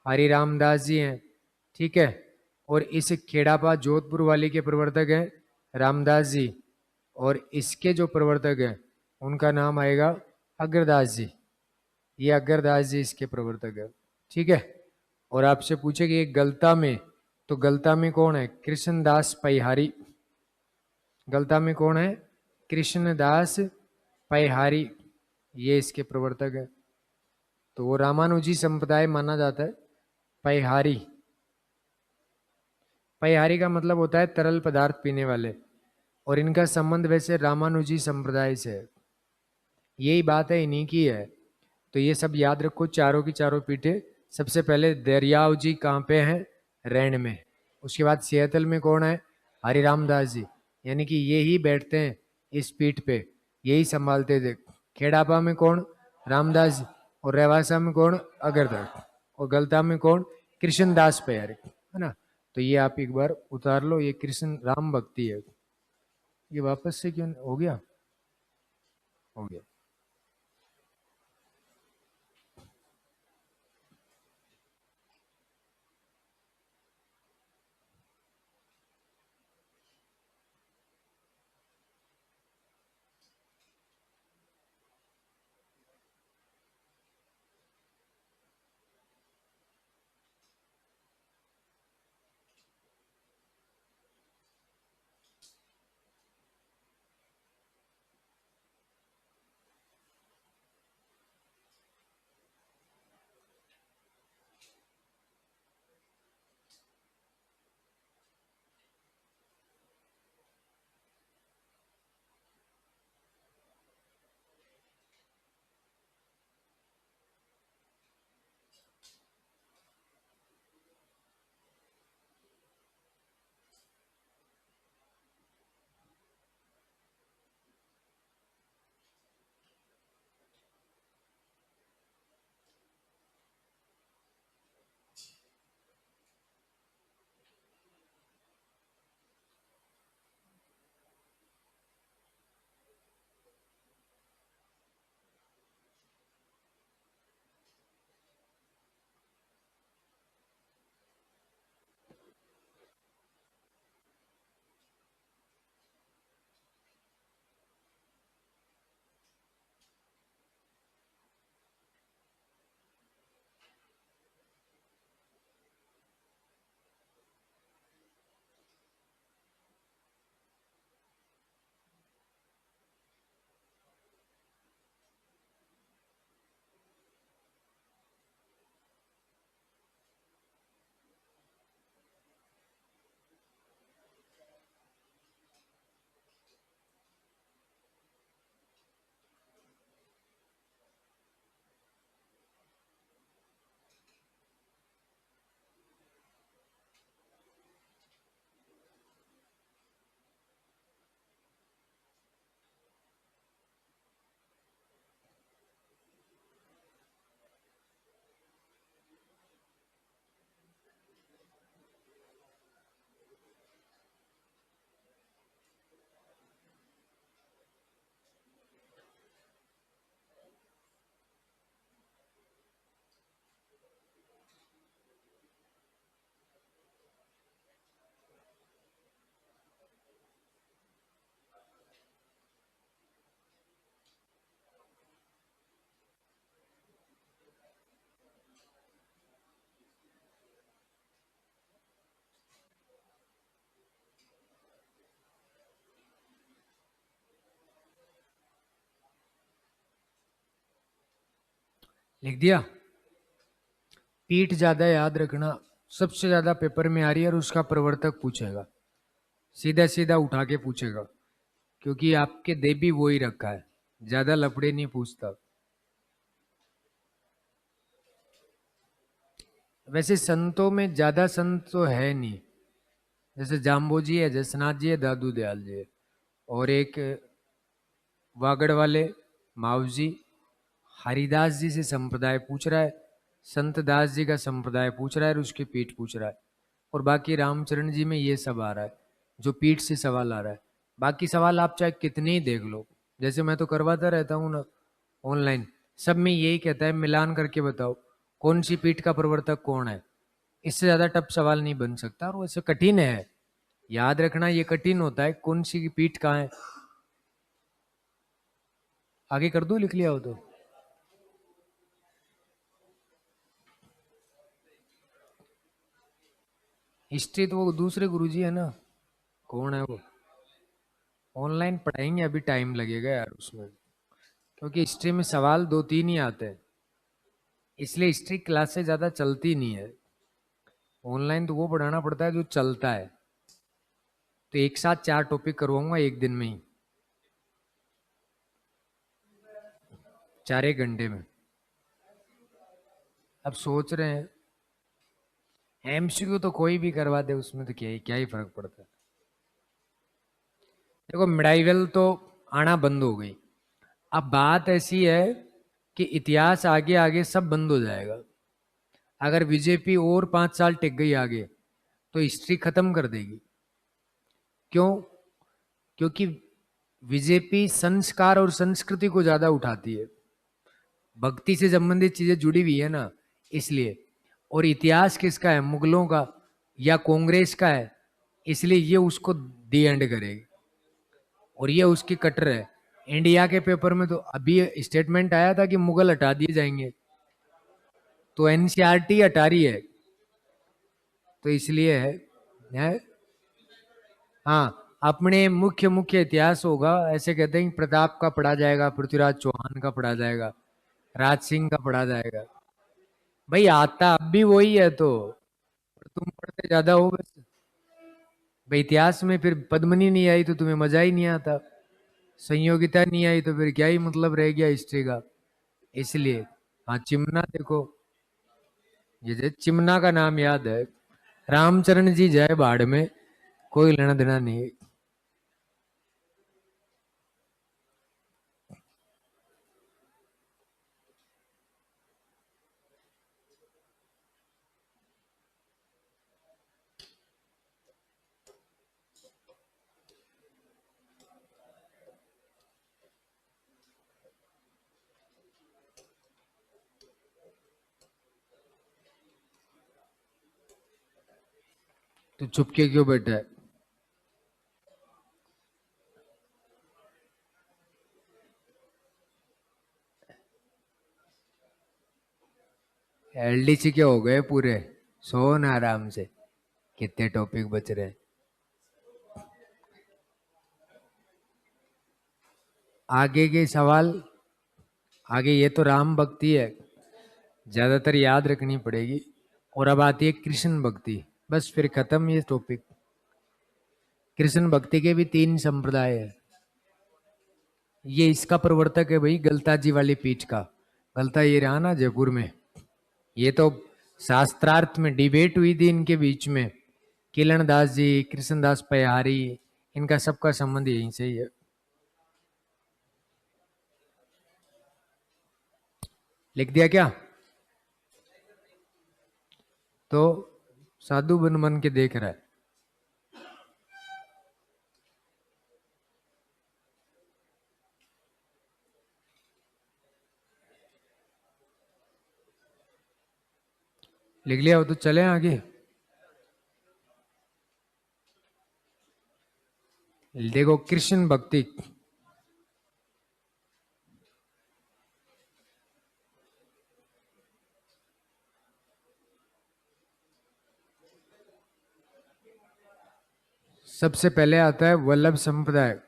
हरिराम दास जी हैं। ठीक है। और इस खेड़ापा जोधपुर वाले के प्रवर्तक हैं रामदास जी। और इसके जो प्रवर्तक हैं उनका नाम आएगा अग्रदास जी। ये अग्रदास जी इसके प्रवर्तक है। ठीक है। और आपसे पूछे कि एक गलता में, तो गलता में कौन है? कृष्णदास पैहारी। गलता में कौन है? कृष्णदास पैहारी। ये इसके प्रवर्तक है। तो वो रामानुजी संप्रदाय माना जाता है। पैहारी, पैहारी का मतलब होता है तरल पदार्थ पीने वाले। और इनका संबंध वैसे रामानुजी संप्रदाय से है। यही बात है, इन्हीं की है। तो ये सब याद रखो, चारों की चारों पीठे। सबसे पहले दरियाव जी कहाँ पे हैं? रैण में। उसके बाद सियातल में कौन है? हरिराम दास जी। यानी कि ये ही बैठते हैं इस पीठ पे, यही संभालते थे। खेड़ापा में कौन? रामदास जी। और रेवासा में कौन? अगरदास। और गलता में कौन? कृष्णदास पैयारी, है ना। तो ये आप एक बार उतार लो, ये कृष्ण राम भक्ति है। ये वापस से क्यों हो गया? हो गया। लिख दिया। पीठ ज्यादा याद रखना, सबसे ज्यादा पेपर में आ रही है और उसका प्रवर्तक पूछेगा, सीधा सीधा उठा के पूछेगा, क्योंकि आपके दे भी वो ही रखा है, ज्यादा लफड़े नहीं पूछता। वैसे संतों में ज्यादा संत तो है नहीं, जैसे जाम्बो जी है, जसनाथ जी है, दादू दयाल जी है, और एक वागड़ वाले मावजी, हरिदास जी से संप्रदाय पूछ रहा है, संत दास जी का संप्रदाय पूछ रहा है और उसकी पीठ पूछ रहा है, और बाकी रामचरण जी में ये सब आ रहा है जो पीठ से सवाल आ रहा है। बाकी सवाल आप चाहे कितने ही देख लो, जैसे मैं तो करवाता रहता हूँ ना ऑनलाइन, सब में यही कहता है मिलान करके बताओ कौन सी पीठ का प्रवर्तक कौन है। इससे ज्यादा टफ सवाल नहीं बन सकता, और वैसे कठिन है याद रखना, ये कठिन होता है कौन सी पीठ कहाँ है। आगे कर दो, लिख लिया हो तो। हिस्ट्री तो वो दूसरे गुरुजी है ना, कौन है वो, ऑनलाइन पढ़ाएंगे, अभी टाइम लगेगा यार उसमें, क्योंकि हिस्ट्री में सवाल दो तीन ही आते हैं, इसलिए हिस्ट्री क्लासेस ज्यादा चलती नहीं है। ऑनलाइन तो वो पढ़ाना पड़ता है जो चलता है, तो एक साथ 4 टॉपिक करवाऊंगा एक दिन में ही, 4 एक घंटे में। अब सोच रहे हैं एमसीक्यू तो कोई भी करवा दे, उसमें तो क्या ही फर्क पड़ता है। देखो मिडाइवल तो आना बंद हो गई, अब बात ऐसी है कि इतिहास आगे आगे सब बंद हो जाएगा। अगर बीजेपी और 5 साल टिक गई आगे तो हिस्ट्री खत्म कर देगी। क्यों? क्योंकि बीजेपी संस्कार और संस्कृति को ज्यादा उठाती है, भक्ति से संबंधित चीजें जुड़ी हुई है ना, इसलिए। और इतिहास किसका है, मुगलों का या कांग्रेस का है, इसलिए ये उसको दी एंड करेगी, और ये उसकी कटर है। इंडिया के पेपर में तो अभी स्टेटमेंट आया था कि मुगल हटा दिए जाएंगे, तो एनसीईआरटी हटा रही है, तो इसलिए है। हाँ, अपने मुख्य मुख्य इतिहास होगा, ऐसे कहते हैं कि प्रताप का पढ़ा जाएगा, पृथ्वीराज चौहान का पढ़ा जाएगा, राज सिंह का पढ़ा जाएगा। भाई आता अब भी वही है, तो तुम पढ़ते ज्यादा हो बस। भाई इतिहास में फिर पद्मनी नहीं आई तो तुम्हें मजा ही नहीं आता, संयोगिता नहीं आई तो फिर क्या ही मतलब रह गया हिस्ट्री का, इसलिए। हाँ चिमना देखो, चिमना का नाम याद है, रामचरण जी जाए बाढ़ में, कोई लेना देना नहीं। तो चुपके क्यों बैठा है? एलडीसी के हो गए पूरे, सो ना आराम से, कितने टॉपिक बच रहे हैं। आगे के सवाल, आगे ये तो राम भक्ति है, ज्यादातर याद रखनी पड़ेगी, और अब आती है कृष्ण भक्ति, बस फिर खत्म ये टॉपिक। कृष्ण भक्ति के भी 3 संप्रदाय है, ये इसका प्रवर्तक है भाई गलता जी वाली पीठ का, गलता ये रहा ना जयपुर में, ये तो शास्त्रार्थ में डिबेट हुई थी इनके बीच में, किलन दास जी, कृष्णदास पयारी, इनका सबका संबंध यहीं से ही है। लिख दिया क्या? तो साधु बन बन के देख रहा है। लिख लिया हो तो चले आगे। देखो कृष्ण भक्ति, सबसे पहले आता है वल्लभ संप्रदाय।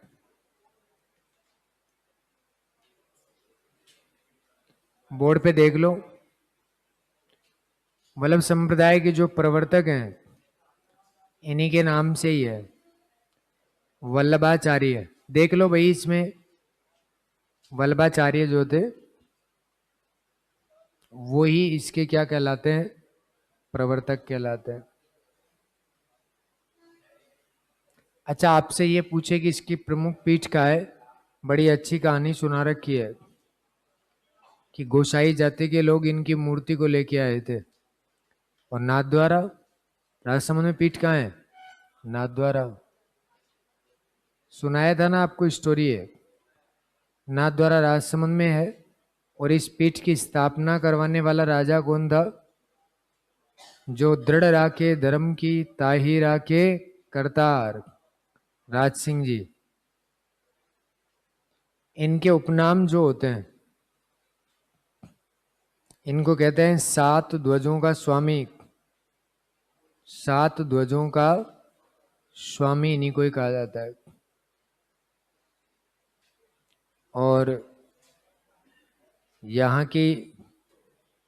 बोर्ड पे देख लो, वल्लभ संप्रदाय के जो प्रवर्तक हैं इन्हीं के नाम से ही है, वल्लभाचार्य। देख लो भाई, इसमें वल्लभाचार्य जो थे वो ही इसके क्या कहलाते हैं, प्रवर्तक कहलाते हैं। अच्छा, आपसे ये पूछे कि इसकी प्रमुख पीठ का है, बड़ी अच्छी कहानी सुना रखी है कि गोसाई जाति के लोग इनकी मूर्ति को लेके आए थे, और नाथद्वारा राजसमंद में पीठ कहाँ है, नाथद्वारा। सुनाया था ना आपको स्टोरी है, नाथद्वारा राजसमंद में है। और इस पीठ की स्थापना करवाने वाला राजा कौन था, जो दृढ़ राखे धर्म की ताही राखे करतार, राज सिंह जी। इनके उपनाम जो होते हैं इनको कहते हैं सात ध्वजों का स्वामी। सात ध्वजों का स्वामी इन्हीं को ही कहा जाता है। और यहाँ की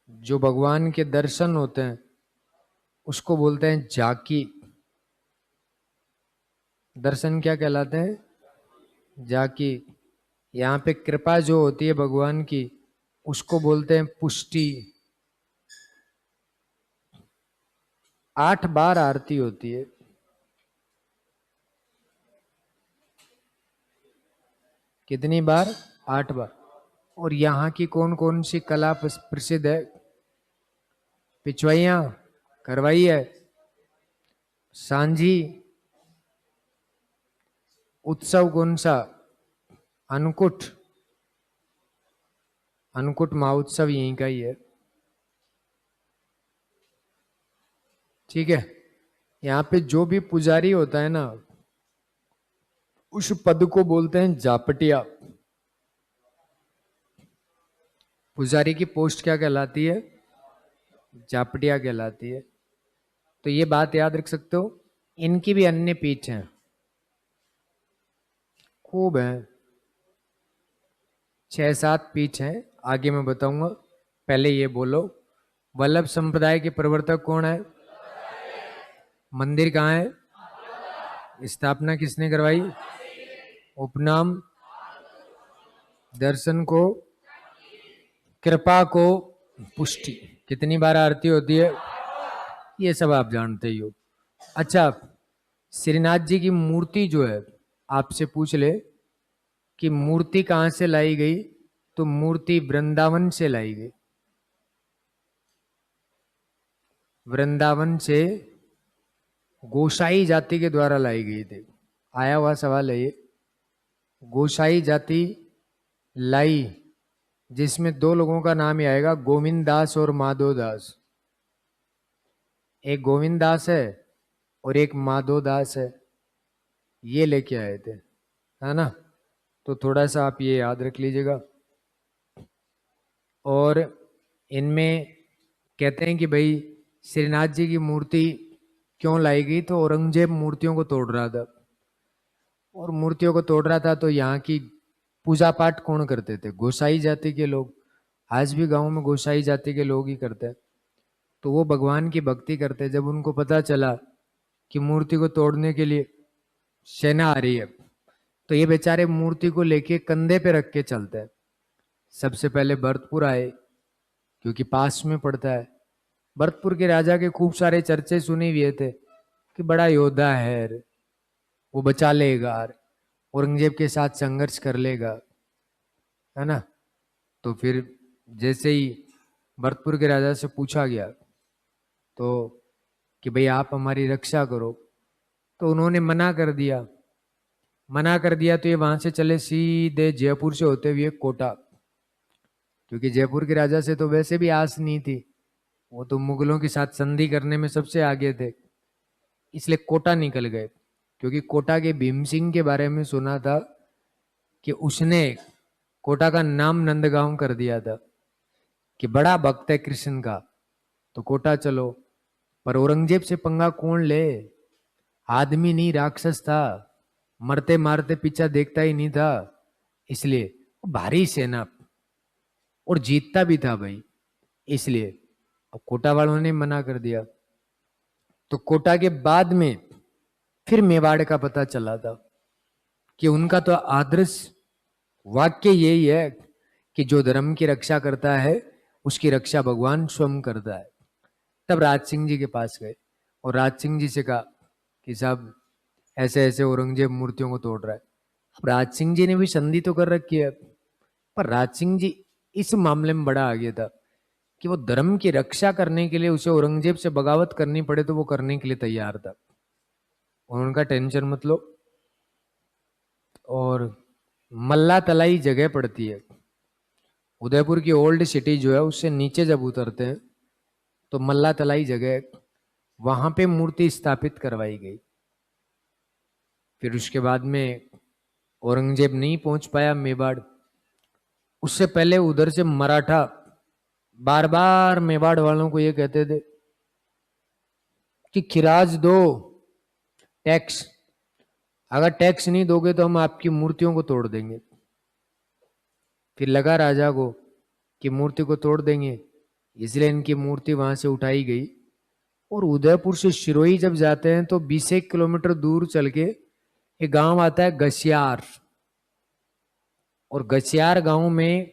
जो भगवान के दर्शन होते हैं उसको बोलते हैं जाकी। दर्शन क्या कहलाते हैं, जाकी। यहाँ पे कृपा जो होती है भगवान की उसको बोलते हैं पुष्टि। 8 बार आरती होती है। कितनी बार, 8 बार। और यहाँ की कौन कौन सी कला प्रसिद्ध है, पिछवाइयाँ करवाई है, सांझी, उत्सव कौन सा, अन्नकूट। अन्नकूट महोत्सव यहीं का ही है, ठीक है। यहाँ पे जो भी पुजारी होता है ना उस पद को बोलते हैं जापटिया। पुजारी की पोस्ट क्या कहलाती है, जापटिया कहलाती है। तो ये बात याद रख सकते हो। इनकी भी अन्य पीठ हैं, खूब हैं, 6-7 पीठ हैं, आगे मैं बताऊंगा। पहले ये बोलो, वल्लभ संप्रदाय के प्रवर्तक कौन है, मंदिर कहाँ है, स्थापना किसने करवाई, उपनाम, दर्शन को, कृपा को, पुष्टि। कितनी बार आरती होती है, ये सब आप जानते ही हो। अच्छा, श्रीनाथ जी की मूर्ति जो है, आपसे पूछ ले कि मूर्ति कहां से लाई गई, तो मूर्ति वृंदावन से लाई गई। वृंदावन से गोसाई जाति के द्वारा लाई गई थी। आया हुआ सवाल है ये। गोसाई जाति लाई, जिसमें 2 लोगों का नाम ही आएगा, गोविंद दास और माधव दास। एक गोविंद दास है और एक माधव दास है, ये लेके आए थे, है ना। तो थोड़ा सा आप ये याद रख लीजिएगा। और इनमें कहते हैं कि भाई श्रीनाथ जी की मूर्ति क्यों लाई गई, तो औरंगजेब मूर्तियों को तोड़ रहा था। और मूर्तियों को तोड़ रहा था तो यहाँ की पूजा पाठ कौन करते थे, गोसाई जाति के लोग। आज भी गांव में गोसाई जाति के लोग ही करते हैं। तो वो भगवान की भक्ति करते। जब उनको पता चला कि मूर्ति को तोड़ने के लिए सेना आ रही है, तो ये बेचारे मूर्ति को लेके कंधे पे रख के चलते हैं। सबसे पहले भरतपुर आए, क्योंकि पास में पड़ता है। भरतपुर के राजा के खूब सारे चर्चे सुने हुए थे कि बड़ा योद्धा है, वो बचा लेगा, औरंगजेब के साथ संघर्ष कर लेगा, है ना। तो फिर जैसे ही भरतपुर के राजा से पूछा गया तो कि भाई आप हमारी रक्षा करो, तो उन्होंने मना कर दिया। मना कर दिया तो ये वहां से चले सीधे जयपुर से होते हुए कोटा, क्योंकि जयपुर के राजा से तो वैसे भी आस नहीं थी, वो तो मुगलों के साथ संधि करने में सबसे आगे थे। इसलिए कोटा निकल गए, क्योंकि कोटा के भीम सिंह के बारे में सुना था कि उसने कोटा का नाम नंदगांव कर दिया था, कि बड़ा भक्त है कृष्ण का, तो कोटा चलो। पर औरंगजेब से पंगा कौन ले, आदमी नहीं राक्षस था, मरते मारते पीछा देखता ही नहीं था, इसलिए भारी सेना। और जीतता भी था भाई, इसलिए। अब कोटा वालों ने मना कर दिया, तो कोटा के बाद में फिर मेवाड़ का पता चला था कि उनका तो आदर्श वाक्य यही है कि जो धर्म की रक्षा करता है उसकी रक्षा भगवान स्वयं करता है। तब राज सिंह जी के पास गए और राज सिंह जी से कहा कि साहब ऐसे ऐसे औरंगजेब मूर्तियों को तोड़ रहा है। अब राज सिंह जी ने भी संधि तो कर रखी है, पर राज सिंह जी इस मामले में बड़ा आगे था कि वो धर्म की रक्षा करने के लिए उसे औरंगजेब से बगावत करनी पड़े तो वो करने के लिए तैयार था। और उनका टेंशन मत लो। और मल्ला तलाई जगह पड़ती है उदयपुर की ओल्ड सिटी जो है, उससे नीचे जब उतरते हैं तो मल्ला तलाई जगह, वहां पे मूर्ति स्थापित करवाई गई। फिर उसके बाद में औरंगजेब नहीं पहुंच पाया मेवाड़। उससे पहले उधर से मराठा बार बार मेवाड़ वालों को ये कहते थे कि खिराज दो, टैक्स, अगर टैक्स नहीं दोगे तो हम आपकी मूर्तियों को तोड़ देंगे। फिर लगा राजा को कि मूर्ति को तोड़ देंगे, इसलिए इनकी मूर्ति वहां से उठाई गई। और उदयपुर से शिरोई जब जाते हैं तो 20 किलोमीटर दूर चल के एक गांव आता है गसियार, और गसियार गांव में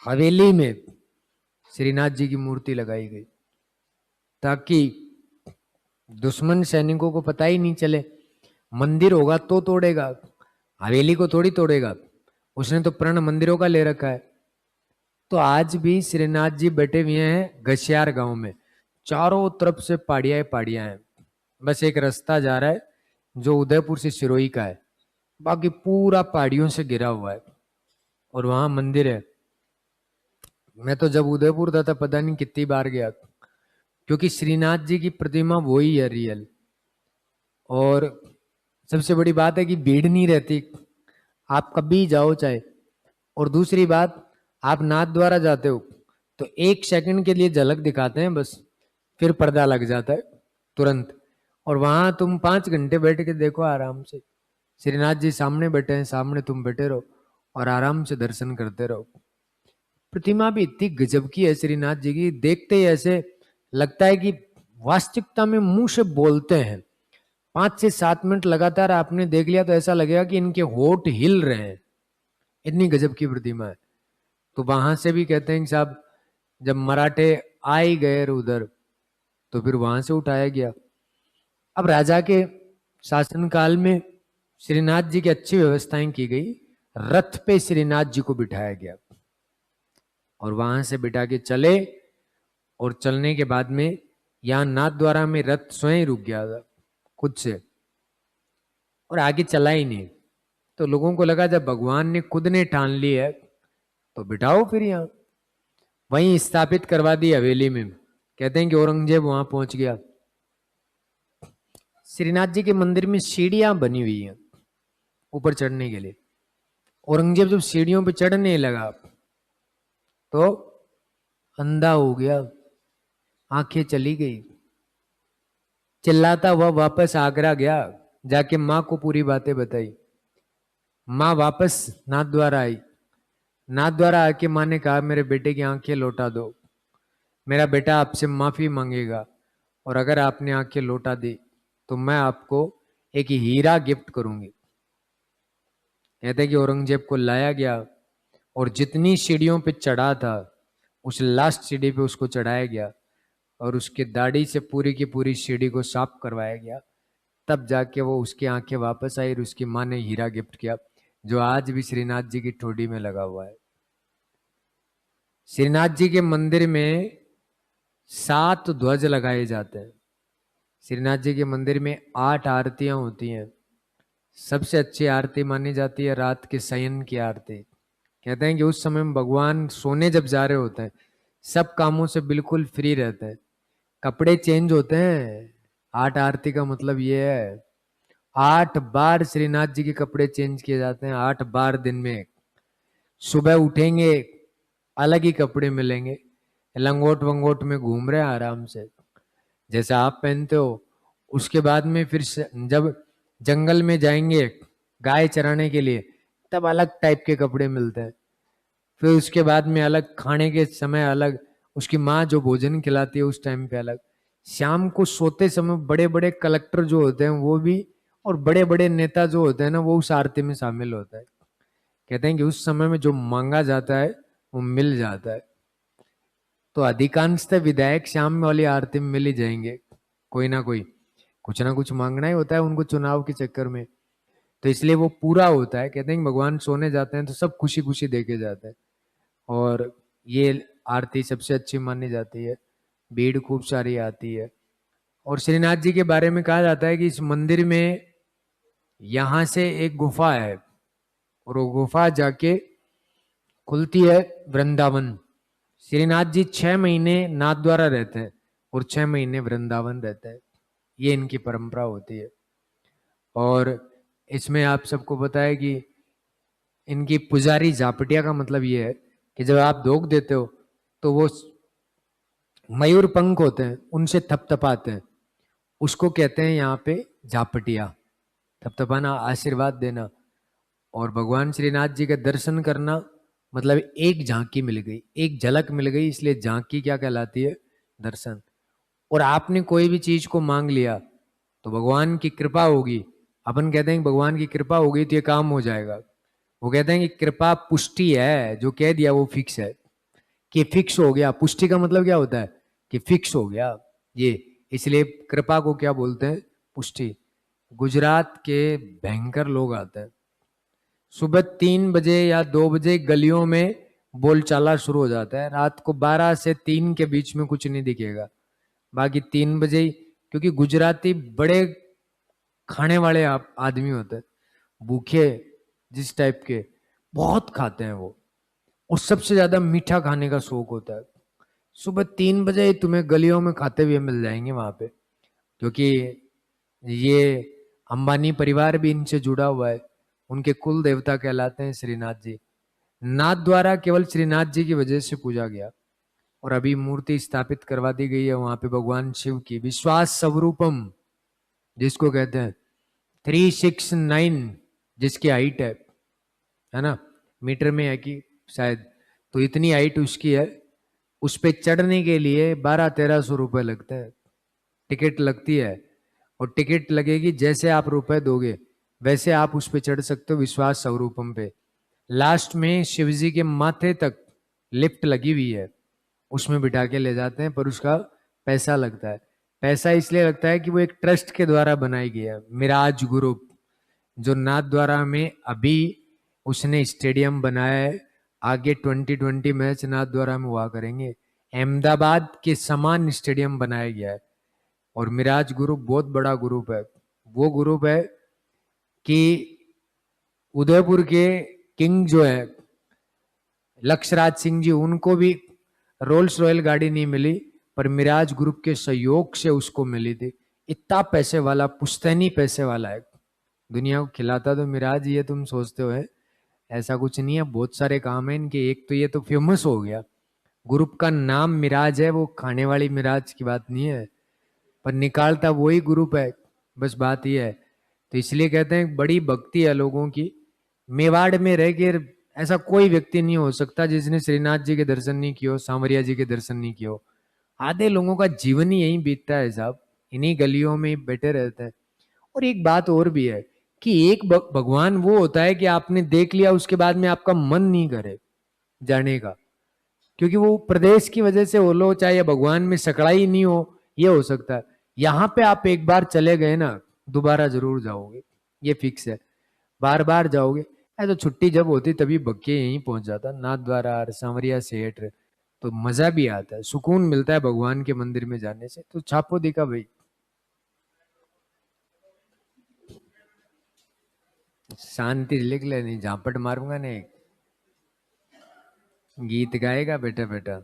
हवेली में श्रीनाथ जी की मूर्ति लगाई गई ताकि दुश्मन सैनिकों को पता ही नहीं चले। मंदिर होगा तो तोड़ेगा, हवेली को थोड़ी तोड़ेगा, उसने तो प्रण मंदिरों का ले रखा है। तो आज भी श्रीनाथ जी बैठे हुए हैं गसियार गांव में, चारों तरफ से पहाड़ियां पहाड़ियां हैं, बस एक रास्ता जा रहा है जो उदयपुर से सिरोही का है, बाकी पूरा पहाड़ियों से घिरा हुआ है और वहां मंदिर है। मैं तो जब उदयपुर था तब पता नहीं कितनी बार गया, क्योंकि श्रीनाथ जी की प्रतिमा वही है रियल। और सबसे बड़ी बात है कि भीड़ नहीं रहती, आप कभी जाओ चाहे। और दूसरी बात, आप नाथ द्वारा जाते हो तो 1 सेकंड के लिए झलक दिखाते हैं बस, फिर पर्दा लग जाता है तुरंत। और वहां तुम 5 घंटे बैठ के देखो आराम से, श्रीनाथ जी सामने बैठे हैं, सामने तुम बैठे रहो और आराम से दर्शन करते रहो। प्रतिमा भी इतनी गजब की है श्रीनाथ जी की, देखते ही ऐसे लगता है कि वास्तविकता में मुंह से बोलते हैं। 5 से 7 मिनट लगातार आपने देख लिया तो ऐसा लगेगा कि इनके होठ हिल रहे हैं, इतनी गजब की प्रतिमा है। तो वहां से भी कहते हैं कि साहब जब मराठे आ ही गए उधर तो फिर वहां से उठाया गया। अब राजा के शासनकाल में श्रीनाथ जी की अच्छी व्यवस्थाएं की गई, रथ पे श्रीनाथ जी को बिठाया गया और वहां से बिठा के चले। और चलने के बाद में यहाँ नाथ द्वारा में रथ स्वयं रुक गया था खुद से और आगे चला ही नहीं। तो लोगों को लगा जब भगवान ने खुद ने ठान ली है तो बिठाओ फिर यहाँ, वहीं स्थापित करवा दी हवेली में। कहते हैं कि औरंगजेब वहां पहुंच गया। श्रीनाथ जी के मंदिर में सीढ़ियां बनी हुई हैं ऊपर चढ़ने के लिए। औरंगजेब जब सीढ़ियों पे चढ़ने लगा तो अंधा हो गया, आंखें चली गई, चिल्लाता हुआ वापस आगरा गया, जाके माँ को पूरी बातें बताई। माँ वापस नाथ द्वारा आई, नाथ द्वारा आके माँ ने कहा मेरे बेटे की आंखें लौटा दो, मेरा बेटा आपसे माफी मांगेगा और अगर आपने आंखें लौटा दी तो मैं आपको एक हीरा गिफ्ट करूंगी। कहते हैं कि औरंगजेब को लाया गया और जितनी सीढ़ियों पे चढ़ा था उस लास्ट सीढ़ी पे उसको चढ़ाया गया और उसके दाढ़ी से पूरी की पूरी सीढ़ी को साफ करवाया गया। तब जाके वो उसकी आंखें वापस आई और उसकी माँ ने हीरा गिफ्ट किया, जो आज भी श्रीनाथ जी की ठोडी में लगा हुआ है। श्रीनाथ जी के मंदिर में 7 ध्वज लगाए जाते हैं। श्रीनाथ जी के मंदिर में 8 आरतियां होती हैं। सबसे अच्छी आरती मानी जाती है रात के शयन की आरती। कहते हैं कि उस समय में भगवान सोने जब जा रहे होते हैं, सब कामों से बिल्कुल फ्री रहते हैं, कपड़े चेंज होते हैं। 8 आरती का मतलब ये है 8 बार श्रीनाथ जी के कपड़े चेंज किए जाते हैं, 8 बार दिन में। सुबह उठेंगे अलग ही कपड़े मिलेंगे, लंगोट वंगोट में घूम रहे हैं आराम से जैसा आप पहनते हो। उसके बाद में फिर जब जंगल में जाएंगे गाय चराने के लिए तब अलग टाइप के कपड़े मिलते हैं। फिर उसके बाद में अलग, खाने के समय अलग, उसकी माँ जो भोजन खिलाती है उस टाइम पे अलग। शाम को सोते समय बड़े बड़े कलेक्टर जो होते हैं वो भी, और बड़े बड़े नेता जो होते हैं ना, वो उस आरती में शामिल होता है। कहते हैं कि उस समय में जो मांगा जाता है वो मिल जाता है। तो अधिकांशतः विधायक शाम वाली आरती में मिल ही जाएंगे, कोई ना कोई, कुछ ना कुछ मांगना ही होता है उनको चुनाव के चक्कर में। तो इसलिए वो पूरा होता है। कहते हैं कि भगवान सोने जाते हैं तो सब खुशी खुशी देखे जाते हैं, और ये आरती सबसे अच्छी मानी जाती है। भीड़ खूब सारी आती है। और श्रीनाथ जी के बारे में कहा जाता है कि इस मंदिर में यहां से एक गुफा है, और वो गुफा जाके खुलती है वृंदावन। श्रीनाथ जी 6 महीने नाथ द्वारा रहते हैं और 6 महीने वृंदावन रहते हैं। ये इनकी परंपरा होती है। और इसमें आप सबको पता है कि इनकी पुजारी झापटिया का मतलब ये है कि जब आप दोग देते हो तो वो मयूर पंख होते हैं उनसे थपथपाते हैं, उसको कहते हैं यहाँ पे झापटिया। थपथपाना, आशीर्वाद देना। और भगवान श्रीनाथ जी का दर्शन करना मतलब एक झांकी मिल गई, एक झलक मिल गई, इसलिए झांकी क्या कहलाती है? दर्शन। और आपने कोई भी चीज को मांग लिया तो भगवान की कृपा होगी। अपन कहते हैं कि भगवान की कृपा होगी तो ये काम हो जाएगा। वो कहते हैं कि कृपा पुष्टि है, जो कह दिया वो फिक्स है, कि फिक्स हो गया। पुष्टि का मतलब क्या होता है? कि फिक्स हो गया ये। इसलिए कृपा को क्या बोलते हैं? पुष्टि। गुजरात के भयंकर लोग आते हैं, सुबह 3 बजे या 2 बजे गलियों में बोलचाला शुरू हो जाता है। रात को 12 से 3 के बीच में कुछ नहीं दिखेगा, बाकी 3 बजे ही। क्योंकि गुजराती बड़े खाने वाले आदमी होते हैं, भूखे जिस टाइप के, बहुत खाते हैं वो। और सबसे ज्यादा मीठा खाने का शौक होता है। सुबह 3 बजे ही तुम्हें गलियों में खाते हुए मिल जाएंगे वहां पे। क्योंकि ये अंबानी परिवार भी इनसे जुड़ा हुआ है, उनके कुल देवता कहलाते हैं श्रीनाथ जी। नाथ द्वारा केवल श्रीनाथ जी की वजह से पूजा गया। और अभी मूर्ति स्थापित करवा दी गई है वहां पे भगवान शिव की, विश्वास स्वरूपम जिसको कहते हैं। 369 जिसकी हाइट है ना, मीटर में है कि शायद, तो इतनी हाइट उसकी है। उस पे चढ़ने के लिए 1200-1300 रुपए लगते हैं, टिकट लगती है। और टिकट लगेगी, जैसे आप रुपए दोगे वैसे आप उस पे चढ़ सकते हो, विश्वास स्वरूपम पे। लास्ट में शिव जी के माथे तक लिफ्ट लगी हुई है, उसमें बिठा के ले जाते हैं, पर उसका पैसा लगता है। पैसा इसलिए लगता है कि वो एक ट्रस्ट के द्वारा बनाई गई है, मिराज ग्रुप, जो नाथ द्वारा में अभी उसने स्टेडियम बनाया है। आगे 2020 मैच नाथ द्वारा में हुआ करेंगे। अहमदाबाद के समान स्टेडियम बनाया गया है। और मिराज ग्रुप बहुत बड़ा ग्रुप है। वो ग्रुप है कि उदयपुर के किंग जो है लक्षराज सिंह जी, उनको भी रोल्स रॉयल गाड़ी नहीं मिली, पर मिराज ग्रुप के सहयोग से उसको मिली थी। इतना पैसे वाला, पुश्तैनी पैसे वाला है। दुनिया को खिलाता तो मिराज ही है, तुम सोचते हो है? ऐसा कुछ नहीं है, बहुत सारे काम है इनके। एक तो ये तो फेमस हो गया, ग्रुप का नाम मिराज है, वो खाने वाली मिराज की बात नहीं है, पर निकालता वही ग्रुप है, बस बात ये है। तो इसलिए कहते हैं बड़ी भक्ति है लोगों की। मेवाड़ में रह के ऐसा कोई व्यक्ति नहीं हो सकता जिसने श्रीनाथ जी के दर्शन नहीं किए हो, सांवरिया जी के दर्शन नहीं किए हो। आधे लोगों का जीवन ही यही बीतता है साहब, इन्हीं गलियों में ही बैठे रहते हैं। और एक बात और भी है कि एक भगवान वो होता है कि आपने देख लिया उसके बाद में आपका मन नहीं करे जाने का। क्योंकि वो प्रदेश की वजह से हो लो चाहे, या भगवान में सकड़ाई नहीं हो, ये हो सकता है। यहाँ पे आप एक बार चले गए ना, दोबारा जरूर जाओगे, ये फिक्स है। बार बार जाओगे। तो छुट्टी जब होती तभी बक्के यहीं पहुंच जाता, नाथ द्वारा, सांवरिया सेठ। तो मजा भी आता है, सुकून मिलता है भगवान के मंदिर में जाने से। तो छापो दिखा भाई, शांति लिख ले, नहीं झापट मारूंगा नहीं। गीत गाएगा बेटा बेटा।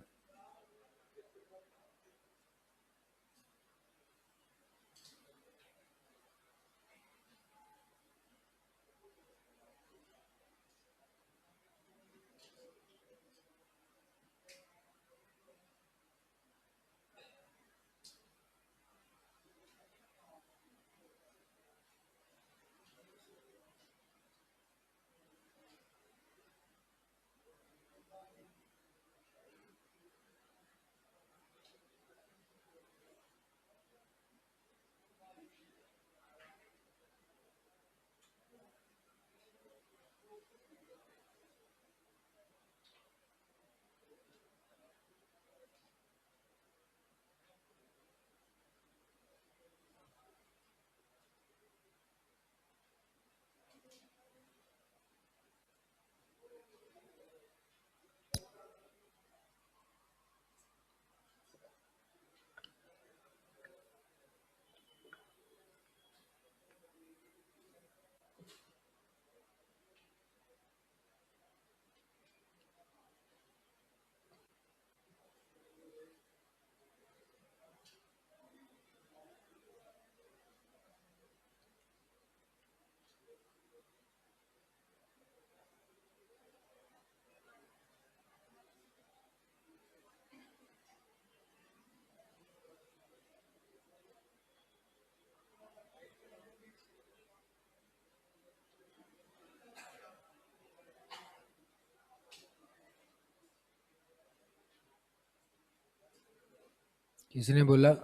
किसने बोला?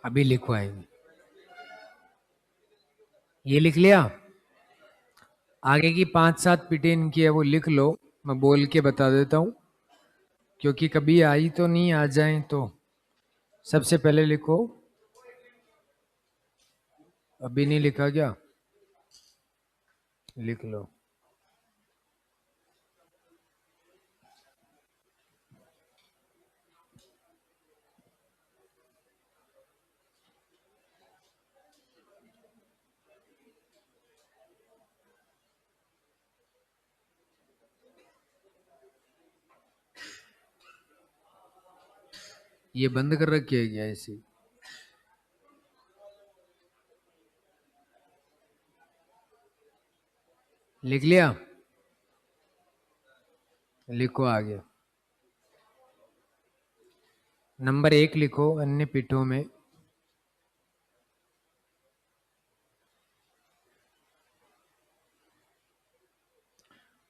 अभी लिखवाएंगे। ये लिख लिया? आगे की 5-7 पीटें इनकी है, वो लिख लो। मैं बोल के बता देता हूँ, क्योंकि कभी आई तो नहीं, आ जाए तो। सबसे पहले लिखो। अभी नहीं लिखा क्या? लिख लो। ये बंद कर रखी है क्या ऐसी? लिख लिया? लिखो आगे। नंबर 1 लिखो अन्य पीठों में।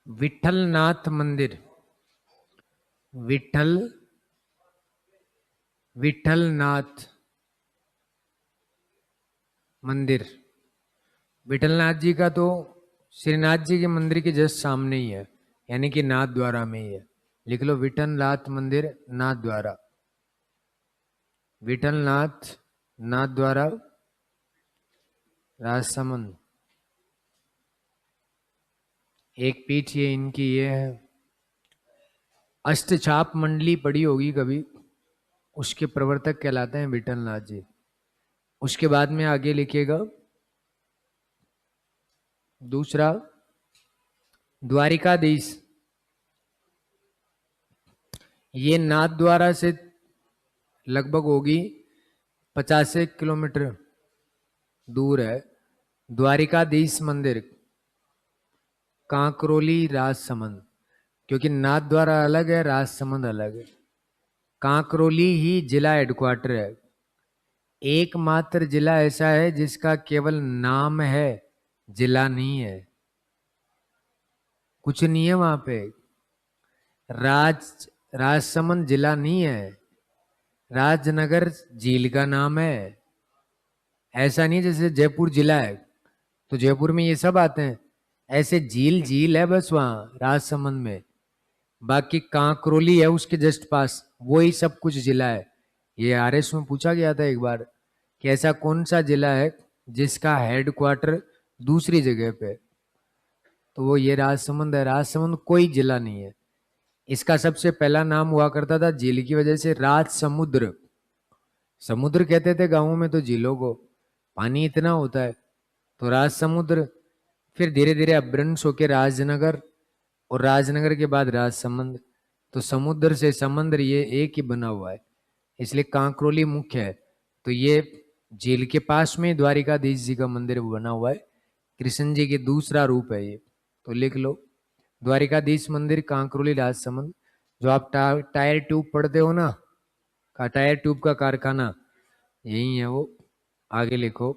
विठलनाथ मंदिर। विठल विठलनाथ मंदिर। विठलनाथ जी का तो श्रीनाथ जी के मंदिर के जस्ट सामने ही है, यानी कि नाथ द्वारा में ही है। लिख लो विठलनाथ मंदिर, नाथ द्वारा। विठलनाथ, नाथ द्वारा, राजसमंद। एक पीठ ये इनकी ये है। अष्टचाप मंडली पढ़ी होगी कभी, उसके प्रवर्तक कहलाते हैं विठलनाथ जी। उसके बाद में आगे लिखिएगा दूसरा, द्वारिकाधीश। ये नाथ द्वारा से लगभग होगी 50 किलोमीटर दूर है। द्वारिकाधीश मंदिर, कांकरोली, राजसमंद। क्योंकि नाथ द्वारा अलग है, राजसमंद अलग है। कांकरोली ही जिला हेडक्वार्टर है। एकमात्र जिला ऐसा है जिसका केवल नाम है, जिला नहीं है। कुछ नहीं है वहां पे। राजसमंद जिला नहीं है। राजनगर झील का नाम है। ऐसा नहीं जैसे जयपुर जिला है तो जयपुर में ये सब आते हैं। ऐसे झील झील है बस वहां राजसमंद में। बाकी कांकरोली है उसके जस्ट पास, वही सब कुछ जिला है। ये आरएस में पूछा गया था एक बार कि ऐसा कौन सा जिला है जिसका हेडक्वार्टर दूसरी जगह पे, तो वो ये राजसमंद है। राजसमंद कोई जिला नहीं है। इसका सबसे पहला नाम हुआ करता था झील की वजह से राज समुद्र। समुद्र कहते थे गाँवों में तो झीलों को, पानी इतना होता है। तो राज समुद्र, फिर धीरे धीरे अपभ्रंश होकर राजनगर, और राजनगर के बाद राजसमंद। तो समुद्र से समंदर ये एक ही बना हुआ है, इसलिए कांकरोली मुख्य है। तो ये झील के पास में द्वारिकाधीश जी का मंदिर बना हुआ है, कृष्ण जी की दूसरा रूप है ये, तो लिख लो द्वारिकाधीश मंदिर कांकरोली राजसमंद। जो आप टायर ट्यूब पढ़ते हो ना, का टायर ट्यूब का कारखाना यही है वो, आगे लिखो।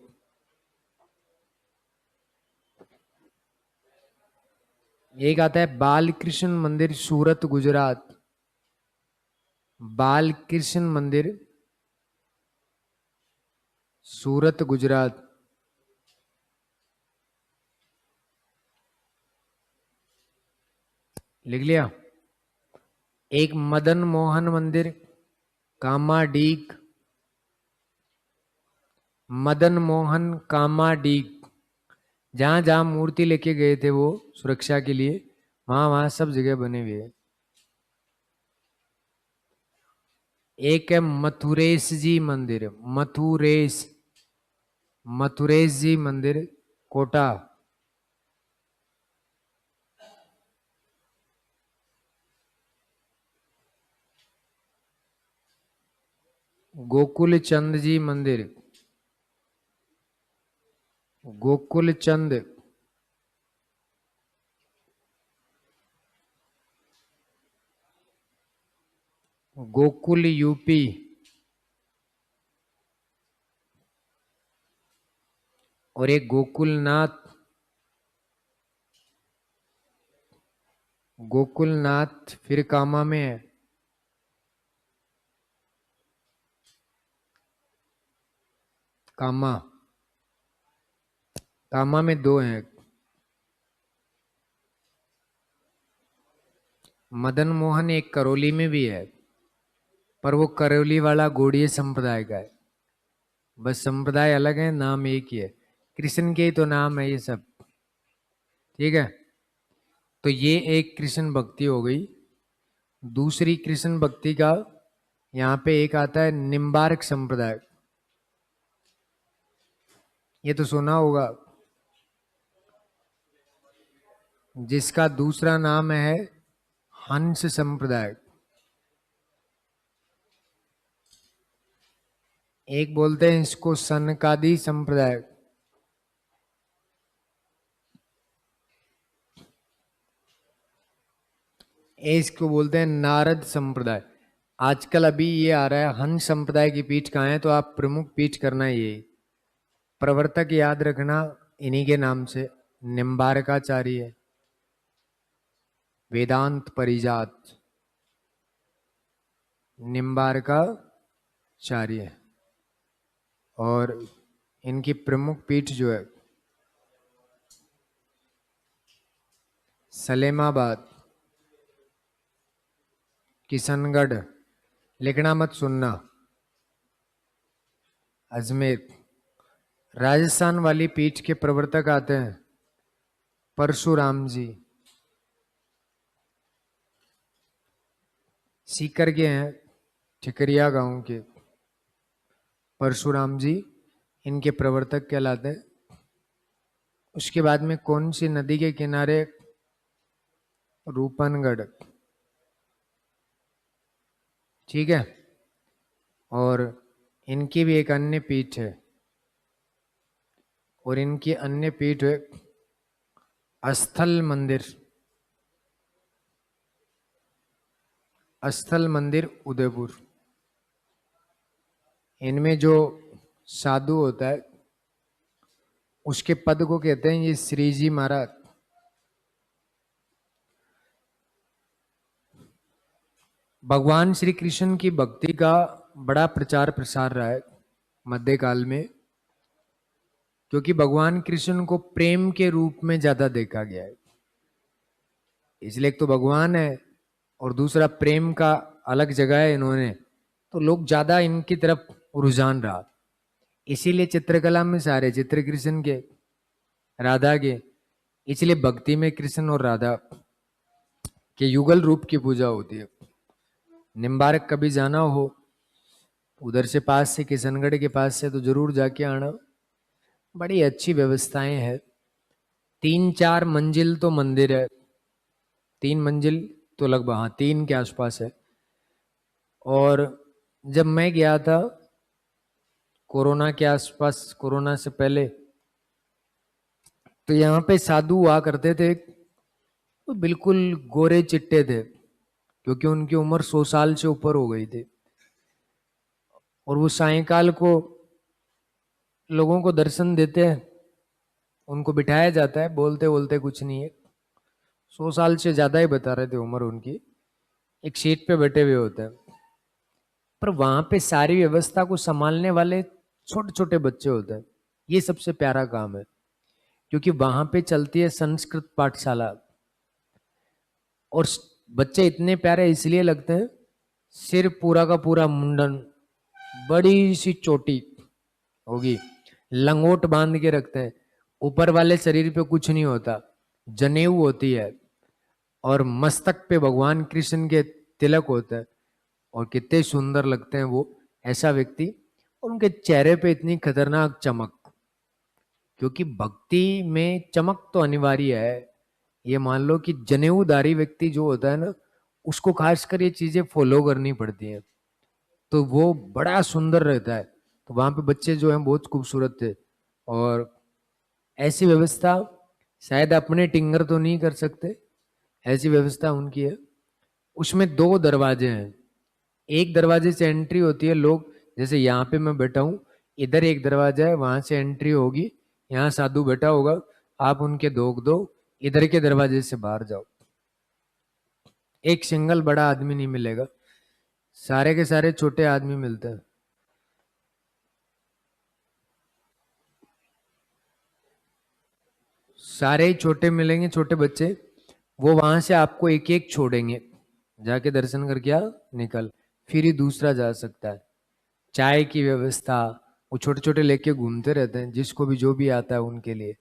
एक आता है बालकृष्ण मंदिर सूरत गुजरात, बालकृष्ण मंदिर सूरत गुजरात। लिख लिया। एक मदन मोहन मंदिर कामाडीग, मदन मोहन कामाडीग, जहां जहां मूर्ति लेके गए थे वो सुरक्षा के लिए, वहां वहां सब जगह बने हुए हैं। एक है मथुरेश जी मंदिर, मथुरेश, मथुरेश जी मंदिर कोटा। गोकुल चंद जी मंदिर, गोकुल चंद, गोकुल यूपी। और एक गोकुलनाथ, गोकुलनाथ फिर कामा में है। कामा, कामा में दो हैं। मदन मोहन एक करौली में भी है, पर वो करौली वाला गौड़ीय संप्रदाय का है, बस संप्रदाय अलग है, नाम एक ही है। कृष्ण के ही तो नाम है ये सब, ठीक है। तो ये एक कृष्ण भक्ति हो गई। दूसरी कृष्ण भक्ति का यहाँ पे एक आता है निम्बार्क संप्रदाय, ये तो सुना होगा, जिसका दूसरा नाम है हंस संप्रदाय। एक बोलते हैं इसको सनकादि संप्रदाय, इसको बोलते हैं नारद संप्रदाय। आजकल अभी ये आ रहा है हंस संप्रदाय की पीठ कहाँ है, तो आप प्रमुख पीठ करना ये, प्रवर्तक याद रखना इन्हीं के नाम से, निम्बारकाचार्य, वेदांत परिजात, निम्बारकाचार्य। और इनकी प्रमुख पीठ जो है सलेमाबाद, किशनगढ़, लिखना मत सुनना, अजमेर। राजस्थान वाली पीठ के प्रवर्तक आते हैं परशुराम जी, सीकर के हैं, ठिकरिया गांव के परशुराम जी इनके प्रवर्तक कहलाते हैं। उसके बाद में कौन सी नदी के किनारे, रूपनगढ़, ठीक है। और इनकी भी एक अन्य पीठ है, और इनकी अन्य पीठ है स्थल मंदिर, स्थल मंदिर उदयपुर। इनमें जो साधु होता है उसके पद को कहते हैं ये श्री जी महाराज। भगवान श्री कृष्ण की भक्ति का बड़ा प्रचार प्रसार रहा है मध्यकाल में, क्योंकि भगवान कृष्ण को प्रेम के रूप में ज्यादा देखा गया है, इसलिए एक तो भगवान है और दूसरा प्रेम का अलग जगह है इन्होंने, तो लोग ज्यादा इनकी तरफ रुझान रहा। इसीलिए चित्रकला में सारे चित्र कृष्ण के, राधा के, इसलिए भक्ति में कृष्ण और राधा के युगल रूप की पूजा होती है। निम्बारक कभी जाना हो उधर से पास से, किशनगढ़ के पास से तो जरूर जाके आना। बड़ी अच्छी व्यवस्थाएं हैं। 3-4 मंजिल तो मंदिर है, 3 मंजिल तो लगभग, हाँ 3 के आसपास है। और जब मैं गया था कोरोना के आसपास, कोरोना से पहले, तो यहाँ पे साधु हुआ करते थे, तो बिल्कुल गोरे चिट्टे थे, क्योंकि उनकी उम्र 100 साल से ऊपर हो गई थी। और वो सायंकाल को लोगों को दर्शन देते हैं, उनको बिठाया जाता है, बोलते बोलते कुछ नहीं है। 100 साल से ज्यादा ही बता रहे थे उम्र उनकी, एक सीट पे बैठे हुए होते हैं। पर वहां पे सारी व्यवस्था को संभालने वाले छोटे छोटे बच्चे होते हैं। ये सबसे प्यारा काम है, क्योंकि वहां पे चलती है संस्कृत पाठशाला। और बच्चे इतने प्यारे इसलिए लगते हैं, सिर पूरा का पूरा मुंडन, बड़ी सी चोटी होगी, लंगोट बांध के रखते हैं, ऊपर वाले शरीर पे कुछ नहीं होता, जनेऊ होती है, और मस्तक पे भगवान कृष्ण के तिलक होता है। और कितने सुंदर लगते हैं वो, ऐसा व्यक्ति। और उनके चेहरे पे इतनी खतरनाक चमक, क्योंकि भक्ति में चमक तो अनिवार्य है। ये मान लो कि जनेऊधारी व्यक्ति जो होता है ना, उसको खासकर ये चीजें फॉलो करनी पड़ती हैं, तो वो बड़ा सुंदर रहता है। तो वहां पे बच्चे जो हैं बहुत खूबसूरत थे। और ऐसी व्यवस्था शायद अपने टिंगर तो नहीं कर सकते, ऐसी व्यवस्था उनकी है। उसमें 2 दरवाजे हैं, एक दरवाजे से एंट्री होती है, लोग जैसे यहाँ पे मैं बैठा हूँ, इधर एक दरवाजा है, वहां से एंट्री होगी, यहाँ साधु बैठा होगा, आप उनके दोग दो, इधर के दरवाजे से बाहर जाओ। एक सिंगल बड़ा आदमी नहीं मिलेगा, सारे के सारे छोटे आदमी मिलते हैं। सारे ही छोटे मिलेंगे, छोटे बच्चे। वो वहां से आपको एक एक छोड़ेंगे, जाके दर्शन करके आ, निकल, फिर ही दूसरा जा सकता है। चाय की व्यवस्था वो छोटे छोटे लेके घूमते रहते हैं, जिसको भी जो भी आता है उनके लिए।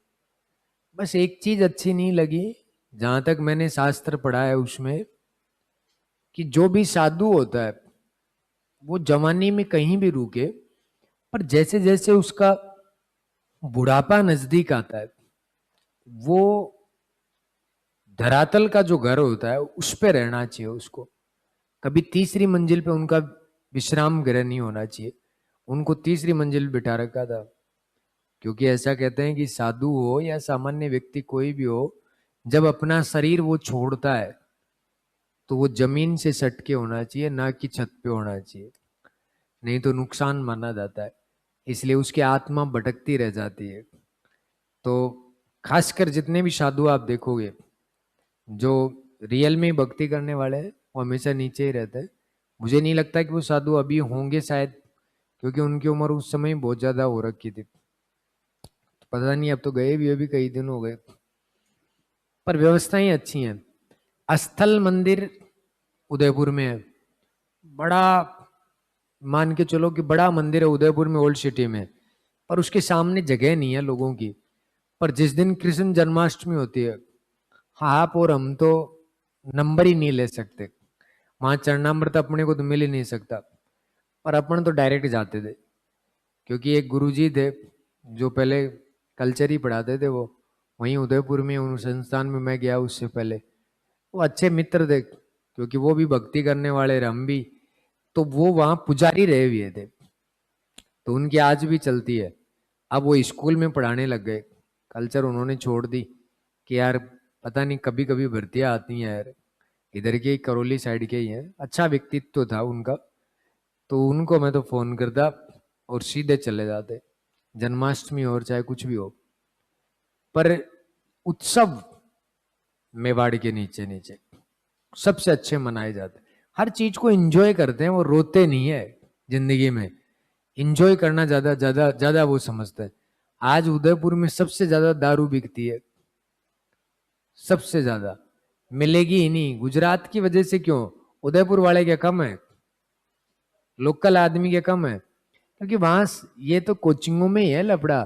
बस एक चीज अच्छी नहीं लगी, जहां तक मैंने शास्त्र पढ़ा है उसमें, कि जो भी साधु होता है वो जवानी में कहीं भी रुके, पर जैसे जैसे उसका बुढ़ापा नजदीक आता है, वो धरातल का जो घर होता है उस पे रहना चाहिए उसको। कभी तीसरी मंजिल पे उनका विश्राम गृह नहीं होना चाहिए, उनको तीसरी मंजिल बिठा रखा था। क्योंकि ऐसा कहते हैं कि साधु हो या सामान्य व्यक्ति कोई भी हो, जब अपना शरीर वो छोड़ता है तो वो जमीन से सट के होना चाहिए, ना कि छत पे होना चाहिए, नहीं तो नुकसान माना जाता है। इसलिए उसकी आत्मा भटकती रह जाती है। तो खासकर जितने भी साधु आप देखोगे, जो रियल में भक्ति करने वाले हैं, वो हमेशा नीचे ही रहते हैं। मुझे नहीं लगता कि वो साधु अभी होंगे शायद, क्योंकि उनकी उम्र उस समय बहुत ज्यादा हो रखी थी। पता नहीं, अब तो गए भी अभी कई दिन हो गए। पर व्यवस्थाएं अच्छी हैं। अस्थल मंदिर उदयपुर में है, बड़ा, मान के चलो कि बड़ा मंदिर है उदयपुर में, ओल्ड सिटी में। पर उसके सामने जगह नहीं है लोगों की। पर जिस दिन कृष्ण जन्माष्टमी होती है, हाँ, आप और हम तो नंबर ही नहीं ले सकते, वहां चरणामृत अपने को तो मिल ही नहीं सकता। पर अपन तो डायरेक्ट जाते थे, क्योंकि एक गुरुजी थे जो पहले कल्चर ही पढ़ाते थे, वो वहीं उदयपुर में उन संस्थान में मैं गया उससे पहले। वो अच्छे मित्र थे, क्योंकि वो भी भक्ति करने वाले रहे, हम भी। तो वो वहां पुजारी रहे हुए थे, तो उनकी आज भी चलती है। अब वो स्कूल में पढ़ाने लग गए, कल्चर उन्होंने छोड़ दी कि यार पता नहीं, कभी कभी भर्तियां आती हैं यार, इधर के ही करौली साइड के ही हैं। अच्छा व्यक्तित्व था उनका, तो उनको मैं तो फोन करता और सीधे चले जाते, जन्माष्टमी और चाहे कुछ भी हो। पर उत्सव मेवाड़ के नीचे नीचे सबसे अच्छे मनाए जाते हैं। हर चीज को एंजॉय करते हैं, वो रोते नहीं है जिंदगी में। एंजॉय करना ज्यादा ज्यादा ज्यादा वो समझते हैं। आज उदयपुर में सबसे ज्यादा दारू बिकती है, सबसे ज्यादा। मिलेगी ही नहीं, गुजरात की वजह से क्यों, उदयपुर वाले क्या कम है, लोकल आदमी क्या कम है? क्योंकि वहां ये तो कोचिंगों में ही है लफड़ा,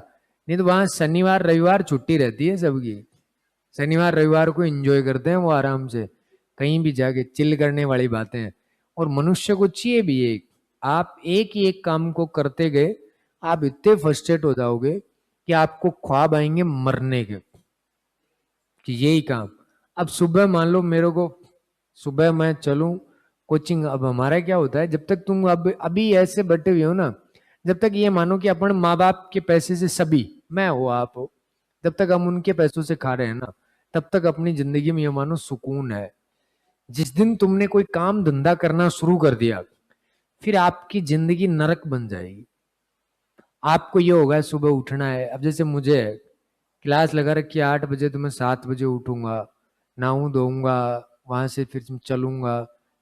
नहीं तो वहां शनिवार रविवार छुट्टी रहती है सबकी। शनिवार रविवार को एंजॉय करते हैं वो आराम से, कहीं भी जाके चिल करने वाली बातें हैं। और मनुष्य को चाहिए भी एक, आप एक ही एक काम को करते गए, आप इतने फ्रस्ट्रेट हो जाओगे कि आपको ख्वाब आएंगे मरने के, कि यही काम। अब सुबह मान लो मेरे को, सुबह मैं चलूं कोचिंग, अब हमारा क्या होता है, जब तक तुम अब अभी ऐसे बैठे हुए हो ना, जब तक ये मानो कि अपन माँ बाप के पैसे से, सभी, मैं हो आप हो, जब तक हम उनके पैसों से खा रहे हैं ना, तब तक अपनी जिंदगी में ये मानो सुकून है। जिस दिन तुमने कोई काम धंधा करना शुरू कर दिया, फिर आपकी जिंदगी नरक बन जाएगी। आपको ये होगा सुबह उठना है, अब जैसे मुझे है, क्लास लगा रखी है 8 बजे, तो मैं 7 बजे उठूंगा, नहाऊं धोऊंगा, वहां से फिर चलूंगा,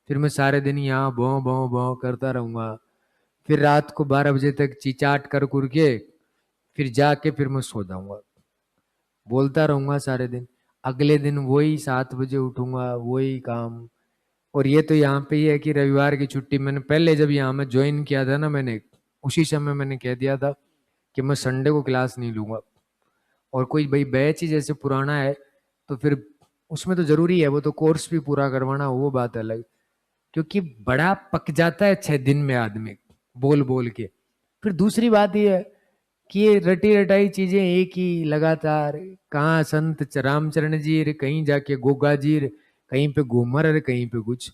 फिर मैं सारे दिन यहाँ भौं भौं भौं करता रहूंगा, फिर रात को 12 बजे तक चिचाट कर के फिर जाके फिर मैं सो जाऊंगा, बोलता रहूंगा सारे दिन। अगले दिन वही 7 बजे उठूंगा, वही काम। और ये तो यहाँ पे ही है कि रविवार की छुट्टी, मैंने पहले जब यहाँ में ज्वाइन किया था ना, मैंने उसी समय मैंने कह दिया था कि मैं संडे को क्लास नहीं लूंगा। और कोई भाई बैच ही जैसे पुराना है, तो फिर उसमें तो जरूरी है वो तो कोर्स भी पूरा करवाना, वो बात अलग। क्योंकि बड़ा पक जाता है 6 दिन में आदमी, बोल बोल के। फिर दूसरी बात ये है कि ये रटी रटाई चीजें एक ही लगातार, कहाँ संत रामचरण जी रे, कहीं जाके गोगा जी रे, कहीं पे घूमर रे, कहीं पे कुछ,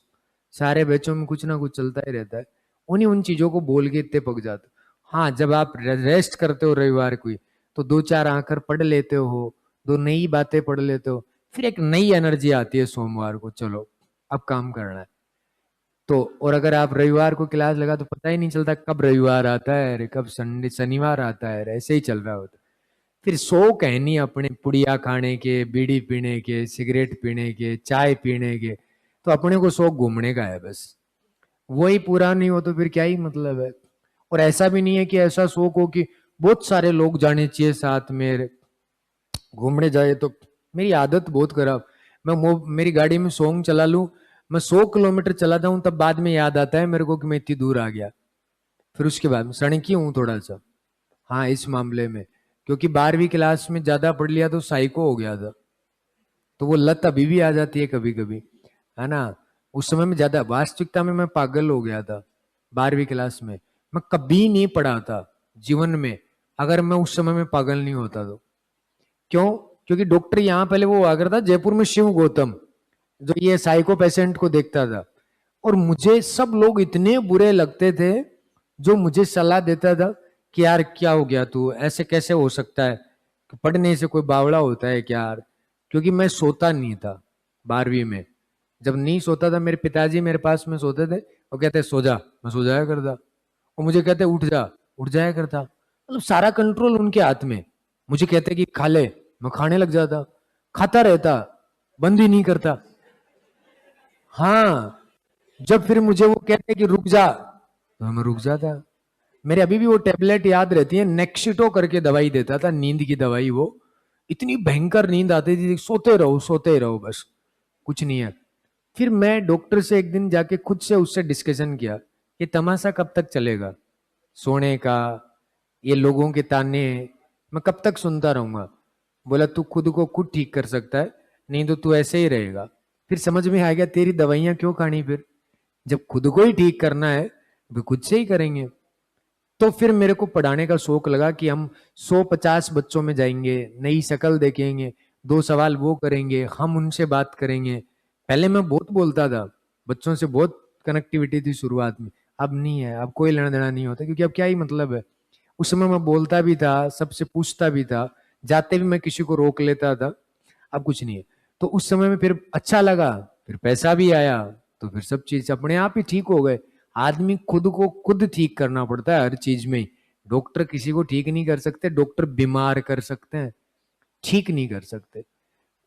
सारे बैचों में कुछ ना कुछ चलता ही रहता है। उन्हीं उन चीजों को बोल के इतने पक जाते। हाँ, जब आप रेस्ट करते हो रविवार को, तो दो चार आंकर पढ़ लेते हो, दो नई बातें पढ़ लेते हो, फिर एक नई एनर्जी आती है सोमवार को, चलो अब काम करना है। तो और अगर आप रविवार को क्लास लगा तो पता ही नहीं चलता कब रविवार आता है अरे, कब संडे शनिवार आता है अरे, ऐसे ही चल रहा होता। फिर शौक है नहीं अपने पुड़िया खाने के, बीड़ी पीने के, सिगरेट पीने के, चाय पीने के, तो अपने को शौक घूमने का है बस। वही पूरा नहीं हो तो फिर क्या ही मतलब है। और ऐसा भी नहीं है कि ऐसा शौक हो कि बहुत सारे लोग जाने चाहिए साथ में घूमने जाए, तो मेरी आदत बहुत खराब। मेरी गाड़ी में सॉन्ग चला लूं, मैं 100 किलोमीटर चला जाऊं, तब बाद में याद आता है मेरे को कि मैं इतनी दूर आ गया। फिर उसके बाद मैं सड़की हूँ थोड़ा सा, हाँ इस मामले में, क्योंकि 12वीं क्लास में ज्यादा पढ़ लिया तो साइको हो गया था। तो वो लत अभी भी आ जाती है कभी कभी, है ना। उस समय में ज्यादा, वास्तविकता में मैं पागल हो गया था 12वीं क्लास में। मैं कभी नहीं पढ़ा था जीवन में, अगर मैं उस समय में पागल नहीं होता तो। क्यों? क्योंकि डॉक्टर यहाँ पहले वो हुआ करता जयपुर में, शिव गौतम, जो ये साइको पेशेंट को देखता था। और मुझे सब लोग इतने बुरे लगते थे जो मुझे सलाह देता था कि यार क्या हो गया तू, ऐसे कैसे हो सकता है, पढ़ने से कोई बावड़ा होता है क्या यार। क्योंकि मैं सोता नहीं था 12वीं में। जब नहीं सोता था, मेरे पिताजी मेरे पास में सोते थे, वो कहते सो जा, मैं सो जाया करता। वो मुझे कहते उठ जा, उठ जाया करता। मतलब सारा कंट्रोल उनके हाथ में। मुझे कहते कि खा ले, मैं खाने लग जाता, खाता रहता, बंद ही नहीं करता। हाँ, जब फिर मुझे वो कहते कि रुक जा, तो मैं रुक जाता। मेरे अभी भी वो टेबलेट याद रहती है, नेक्सिटो करके दवाई देता था, नींद की दवाई। वो इतनी भयंकर नींद आती थी, सोते रहो बस, कुछ नहीं है। फिर मैं डॉक्टर से एक दिन जाके खुद से उससे डिस्कशन किया कि तमाशा कब तक चलेगा सोने का, ये लोगों के ताने मैं कब तक सुनता रहूंगा। बोला तू खुद को खुद ठीक कर सकता है, नहीं तो तू ऐसे ही रहेगा। फिर समझ में आ गया तेरी दवाइयां क्यों खानी, फिर जब खुद को ही ठीक करना है तो खुद से ही करेंगे। तो फिर मेरे को पढ़ाने का शौक लगा कि हम 150 बच्चों में जाएंगे, नई शक्ल देखेंगे, 2 सवाल वो करेंगे, हम उनसे बात करेंगे। पहले मैं बहुत बोलता था, बच्चों से बहुत कनेक्टिविटी थी शुरुआत में। अब नहीं है, अब कोई लेना देना नहीं होता, क्योंकि अब क्या ही मतलब है। उस समय मैं बोलता भी था, सबसे पूछता भी था, जाते भी मैं किसी को रोक लेता था। अब कुछ नहीं है। तो उस समय में फिर अच्छा लगा, फिर पैसा भी आया, तो फिर सब चीज अपने आप ही ठीक हो गए। आदमी खुद को खुद ठीक करना पड़ता है हर चीज में। डॉक्टर किसी को ठीक नहीं कर सकते, डॉक्टर बीमार कर सकते हैं, ठीक नहीं कर सकते।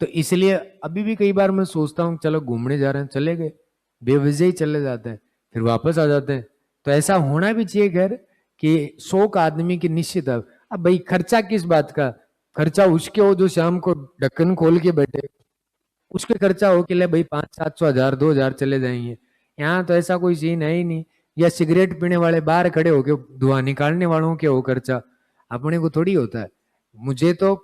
तो इसलिए अभी भी कई बार मैं सोचता हूँ चलो घूमने जा रहे हैं, चले गए, बेवजह ही चले जाते हैं, फिर वापस आ जाते हैं। तो ऐसा होना भी चाहिए खैर, कि शौक आदमी की निश्चित है। अब भाई खर्चा किस बात का, खर्चा उसके हो जो शाम को ढक्कन खोल के बैठे, उसके खर्चा हो के लिए भाई 500-700 1000 2000 चले जाएंगे। यहाँ तो ऐसा कोई सीन है ही नहीं। या सिगरेट पीने वाले बाहर खड़े होके धुआं निकालने वालों के हो खर्चा, अपने को थोड़ी होता है। मुझे तो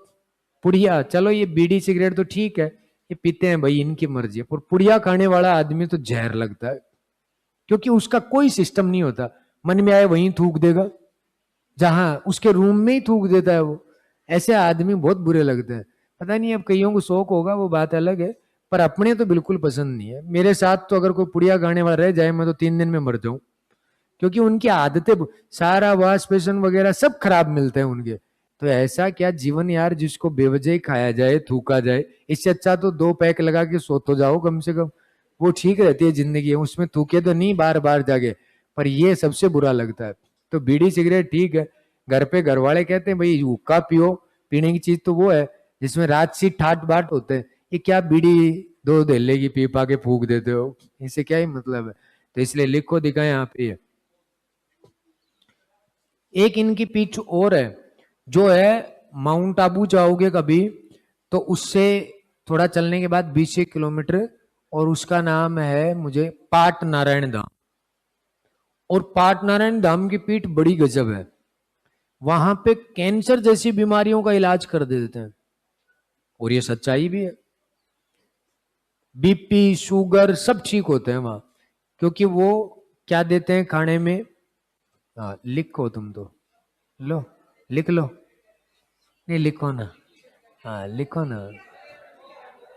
पुड़िया, चलो ये बीड़ी सिगरेट तो ठीक है, ये पीते हैं भाई, इनकी मर्जी है, पर पुड़िया खाने वाला आदमी तो जहर लगता है। क्योंकि उसका कोई सिस्टम नहीं होता, मन में आए वहीं थूक देगा, जहां उसके रूम में ही थूक देता है वो। ऐसे आदमी बहुत बुरे लगते हैं। पता नहीं, अब कईयों को शौक होगा, वो बात अलग है, पर अपने तो बिल्कुल पसंद नहीं है। मेरे साथ तो अगर कोई पुड़िया खाने वाला रह जाए, मैं तो 3 दिन में मर जाऊं, क्योंकि उनकी आदतें, सारा वॉश बेसन वगैरह सब खराब मिलते हैं उनके। तो ऐसा क्या जीवन यार, जिसको बेवजह ही खाया जाए, थूका जाए। इससे अच्छा तो 2 पैक लगा के सो तो जाओ कम से कम, वो ठीक रहती है जिंदगी। उसमें थूके तो नहीं बार बार जाके, पर ये सबसे बुरा लगता है। तो बीड़ी सिगरेट ठीक है, घर पे घर वाले कहते हैं भाई हुक्का पियो, पीने की चीज तो वो है जिसमें रात सी ठाट बाट होते हैं। ये क्या बीड़ी 2 धेले की पी पा के फूक देते हो, इससे क्या ही मतलब है। तो इसलिए लिखो दिखाए यहाँ पे। एक इनकी पीठ और है, जो है माउंट आबू जाओगे कभी तो उससे थोड़ा चलने के बाद 20 किलोमीटर, और उसका नाम है मुझे पाट नारायण धाम। और पाट नारायण धाम की पीठ बड़ी गजब है। वहां पे कैंसर जैसी बीमारियों का इलाज कर देते हैं, और ये सच्चाई भी है। बीपी शुगर सब ठीक होते हैं वहां, क्योंकि वो क्या देते हैं खाने में। हाँ लिखो तुम तो, लो लिख लो। नहीं लिखो ना, हाँ लिखो ना।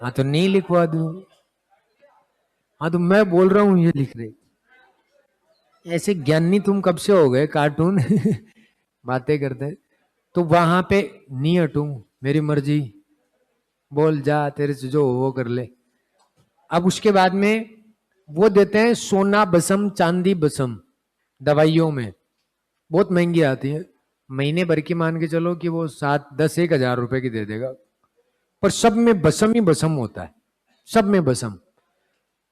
हाँ तो नहीं लिखवा दूं। हाँ तो मैं बोल रहा हूँ ये लिख रहे। ऐसे ज्ञानी तुम कब से हो गए, कार्टून बातें करते हैं। तो वहां पे नहीं हटूं, मेरी मर्जी, बोल जा तेरे से जो हो वो कर ले। अब उसके बाद में वो देते हैं सोना बसम चांदी बसम, दवाइयों में बहुत महंगी आती है। महीने भर की मान के चलो कि वो 7 10 1 हजार रुपए की दे देगा, पर सब में बसम ही बसम होता है, सब में बसम।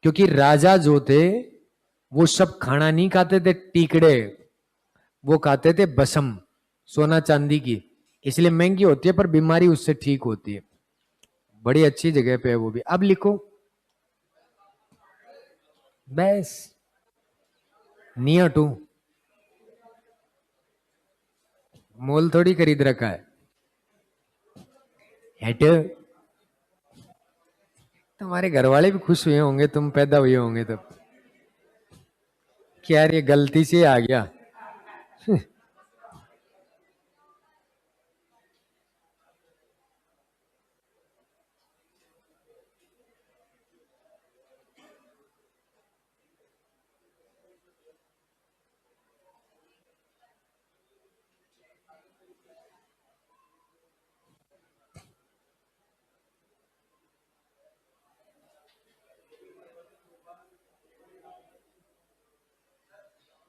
क्योंकि राजा जो थे वो सब खाना नहीं खाते थे टीकड़े, वो खाते थे बसम, सोना चांदी की। इसलिए महंगी होती है, पर बीमारी उससे ठीक होती है। बड़ी अच्छी जगह पे है वो भी। अब लिखो बस, नियर टू, मोल थोड़ी खरीद रखा है। हेट, तुम्हारे घर वाले भी खुश हुए होंगे तुम पैदा हुए होंगे तब, कि यार ये गलती से आ गया।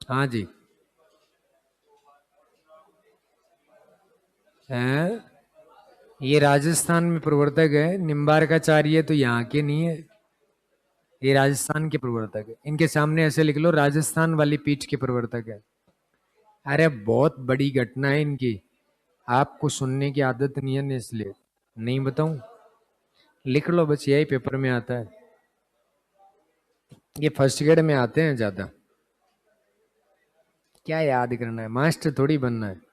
हाँ जी। हैं, ये राजस्थान में प्रवर्तक है, निम्बारकाचार्य तो यहाँ के नहीं है, ये राजस्थान के प्रवर्तक है। इनके सामने ऐसे लिख लो, राजस्थान वाली पीठ के प्रवर्तक है। अरे बहुत बड़ी घटना है इनकी, आपको सुनने की आदत नहीं है ना, इसलिए नहीं बताऊं। लिख लो बस, यही पेपर में आता है, ये फर्स्ट ग्रेड में आते हैं ज्यादा। क्या याद करना है, मास्टर थोड़ी बनना है।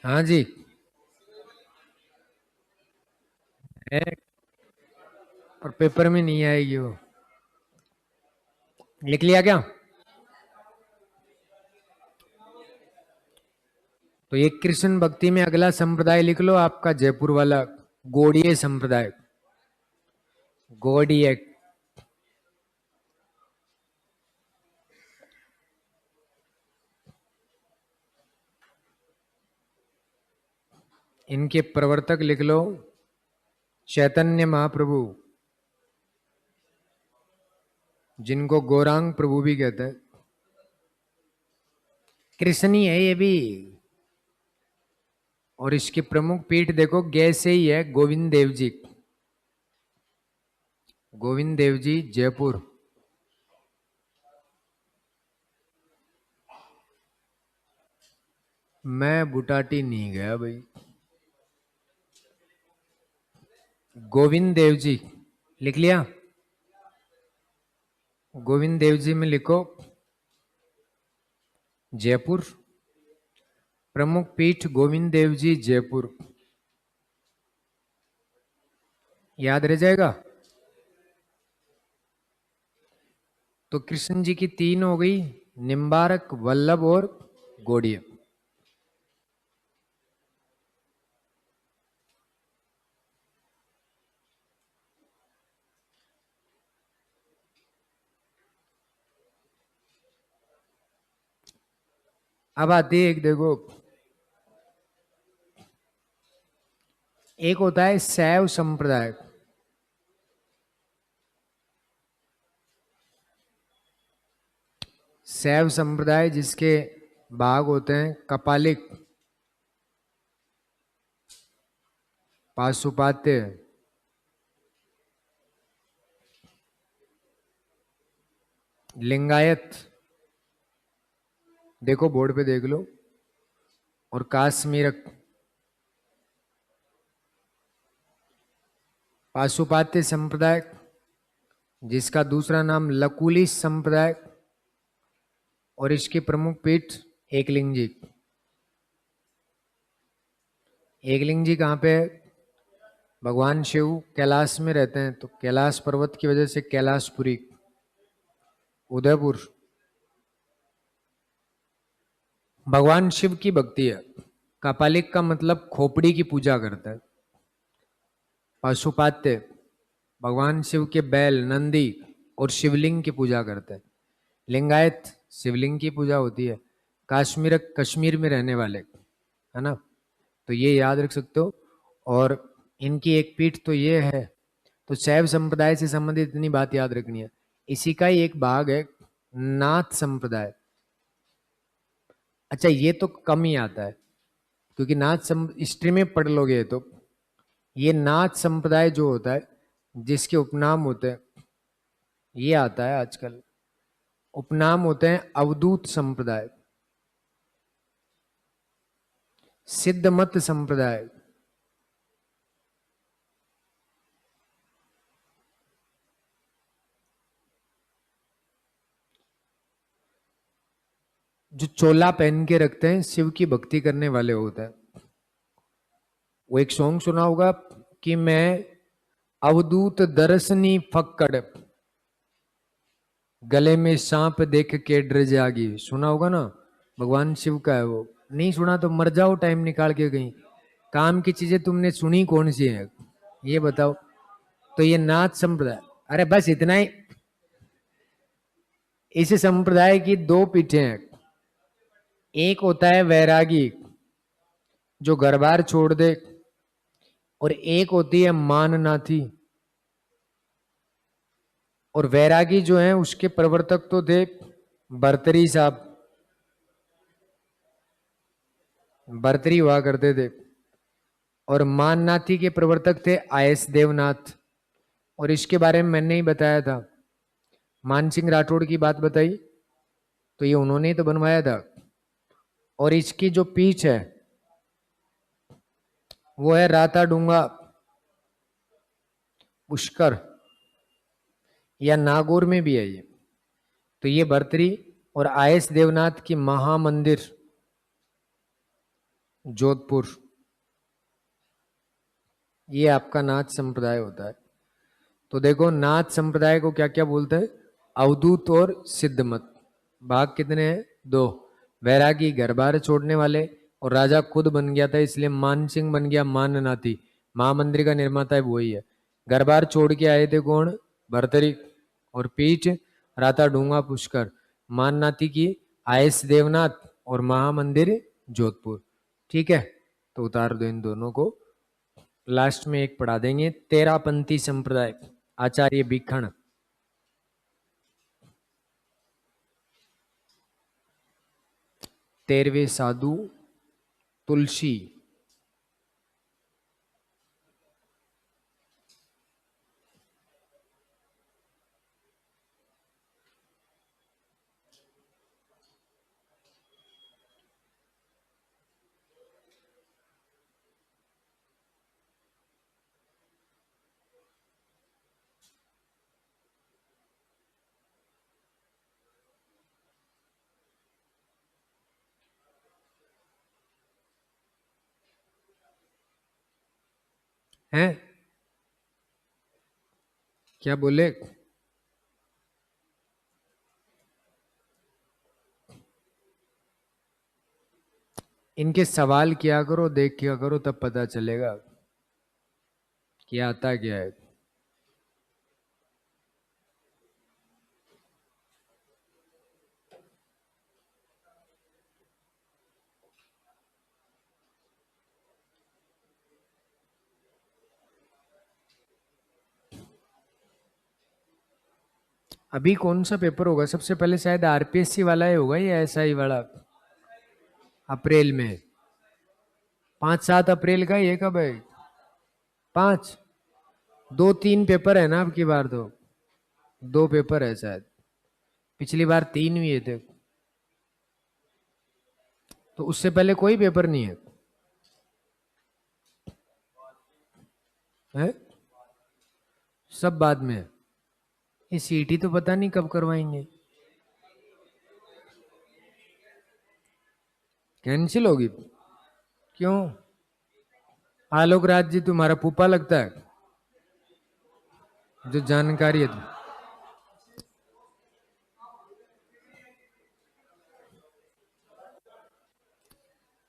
हाँ जी। है, और पेपर में नहीं आएगी वो। लिख लिया क्या? तो ये कृष्ण भक्ति में अगला संप्रदाय लिख लो आपका जयपुर वाला, गौड़ीय संप्रदाय। गौड़ीय। इनके प्रवर्तक लिख लो चैतन्य महाप्रभु, जिनको गौरांग प्रभु भी कहते हैं। कृष्ण ही है ये भी। और इसकी प्रमुख पीठ देखो गे से ही है, गोविंद देव जी। गोविंद देव जी जयपुर। मैं बुटाटी नहीं गया भाई। गोविंद देव जी लिख लिया? गोविंद देव जी में लिखो जयपुर, प्रमुख पीठ गोविंद देव जी जयपुर। याद रह जाएगा। तो कृष्ण जी की तीन हो गई, निम्बारक, वल्लभ और गौड़ीय। अब आती है एक, देखो एक होता है शैव संप्रदाय। शैव संप्रदाय जिसके भाग होते हैं कपालिक, पाशुपात्य, लिंगायत, देखो बोर्ड पे देख लो, और काश्मीरक। पाशुपात्य संप्रदाय जिसका दूसरा नाम लकुली संप्रदाय, और इसकी प्रमुख पीठ एकलिंग जी। एकलिंग जी कहाँ पे है? भगवान शिव कैलाश में रहते हैं, तो कैलाश पर्वत की वजह से कैलाशपुरी, उदयपुर। भगवान शिव की भक्ति है। कापालिक का मतलब खोपड़ी की पूजा करता है। पशुपात्य भगवान शिव के बैल, नंदी और शिवलिंग की पूजा करते हैं। लिंगायत शिवलिंग की पूजा होती है। काश्मीर कश्मीर में रहने वाले, है ना, तो ये याद रख सकते हो। और इनकी एक पीठ तो ये है। तो शैव संप्रदाय से संबंधित इतनी बात याद रखनी है। इसी का ही एक भाग है नाथ संप्रदाय। अच्छा ये तो कम ही आता है, क्योंकि नाथ हिस्ट्री में पढ़ लोगे तो ये नाथ संप्रदाय जो होता है जिसके उपनाम होते हैं, ये आता है आजकल, उपनाम होते हैं अवधूत संप्रदाय, सिद्धमत संप्रदाय, जो चोला पहन के रखते हैं, शिव की भक्ति करने वाले होते हैं। वो एक सॉन्ग सुना होगा कि मैं अवधूत दर्शनी फक्कड़, गले में सांप देख के डर जागी, सुना होगा ना, भगवान शिव का है वो। नहीं सुना तो मर जाओ टाइम निकाल के कहीं। काम की चीजें तुमने सुनी कौन सी है ये बताओ। तो ये नाथ संप्रदाय, अरे बस इतना ही। इस संप्रदाय की दो पीठें हैं। एक होता है वैरागी जो घर बार छोड़ दे, और एक होती है माननाथी। और वैरागी जो है उसके प्रवर्तक तो थे भर्तरी साहब, भर्तरी हुआ करते थे। और माननाथी के प्रवर्तक थे आयस देवनाथ। और इसके बारे में मैंने ही बताया था, मान सिंह राठौड़ की बात बताई, तो ये उन्होंने ही तो बनवाया था। और इसकी जो पीठ है वो है राता डूंगा पुष्कर, या नागौर में भी है ये। तो ये भर्तरी और आयस देवनाथ की महामंदिर जोधपुर, ये आपका नाथ संप्रदाय होता है। तो देखो नाथ संप्रदाय को क्या क्या बोलते हैं, अवधूत और सिद्ध मत। भाग कितने हैं, दो। वैरागी घर बार छोड़ने वाले, और राजा खुद बन गया था इसलिए मान सिंह बन गया, मान नाती। महामंदिर का निर्माता है वही है। घर बार छोड़ के आए थे कौन, भरतरी और पीठ राता डूंगा पुष्कर। मान नाती की आयस देवनाथ और महामंदिर जोधपुर। ठीक है, तो उतार दो इन दोनों को। लास्ट में एक पढ़ा देंगे, तेरापंथी संप्रदाय, आचार्य भिखण। तेरहवें साधु तुलसी। हैं, क्या बोले, इनके सवाल किया करो, देख किया करो, तब पता चलेगा कि आता क्या है। अभी कौन सा पेपर होगा सबसे पहले, शायद आरपीएससी वाला ही होगा या एसआई वाला, अप्रैल में। 5-7 अप्रैल का, ये कब है, 5। 2-3 पेपर है ना अब की बार, तो 2 पेपर है शायद, पिछली बार 3 हुए थे। तो उससे पहले कोई पेपर नहीं है, सब बाद में है। ये सीटी तो पता नहीं कब करवाएंगे, कैंसिल होगी, क्यों। आलोक राज जी तुम्हारा फूफा लगता है, जो जानकारी है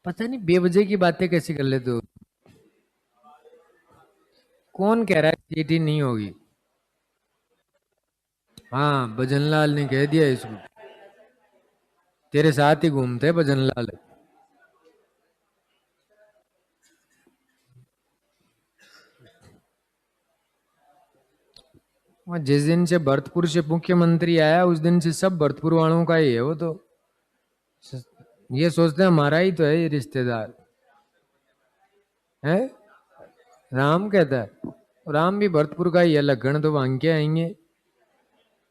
पता नहीं बेवजह की बातें कैसे कर लेते हो। कौन कह रहा है सीटी नहीं होगी। हाँ, भजनलाल ने कह दिया इसको, तेरे साथ ही घूमते भजनलाल। वहाँ जिस दिन से भरतपुर से मुख्यमंत्री आया उस दिन से सब भरतपुर वालों का ही है वो तो। ये सोचते हैं हमारा ही तो है ये रिश्तेदार है। राम कहता है, राम भी भरतपुर का ही है, लखन तो वहां के आएंगे,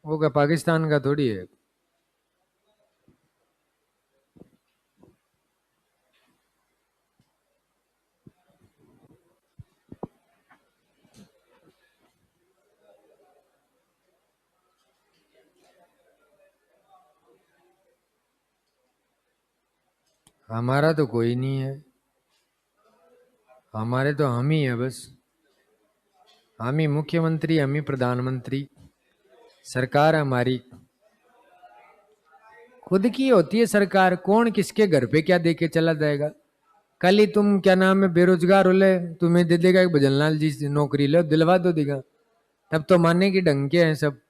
वो क्या पाकिस्तान का थोड़ी है। हमारा तो कोई नहीं है, हमारे तो हम ही है बस। हम ही मुख्यमंत्री, हम ही प्रधानमंत्री, सरकार हमारी खुद की होती है सरकार। कौन किसके घर पे क्या दे के चला जाएगा। कल ही तुम क्या नाम है बेरोजगार हो ले, तुम्हें दे देगा कि भजनलाल जी से नौकरी लो, दिलवा दो देगा, तब तो मानने की ढंग के हैं सब।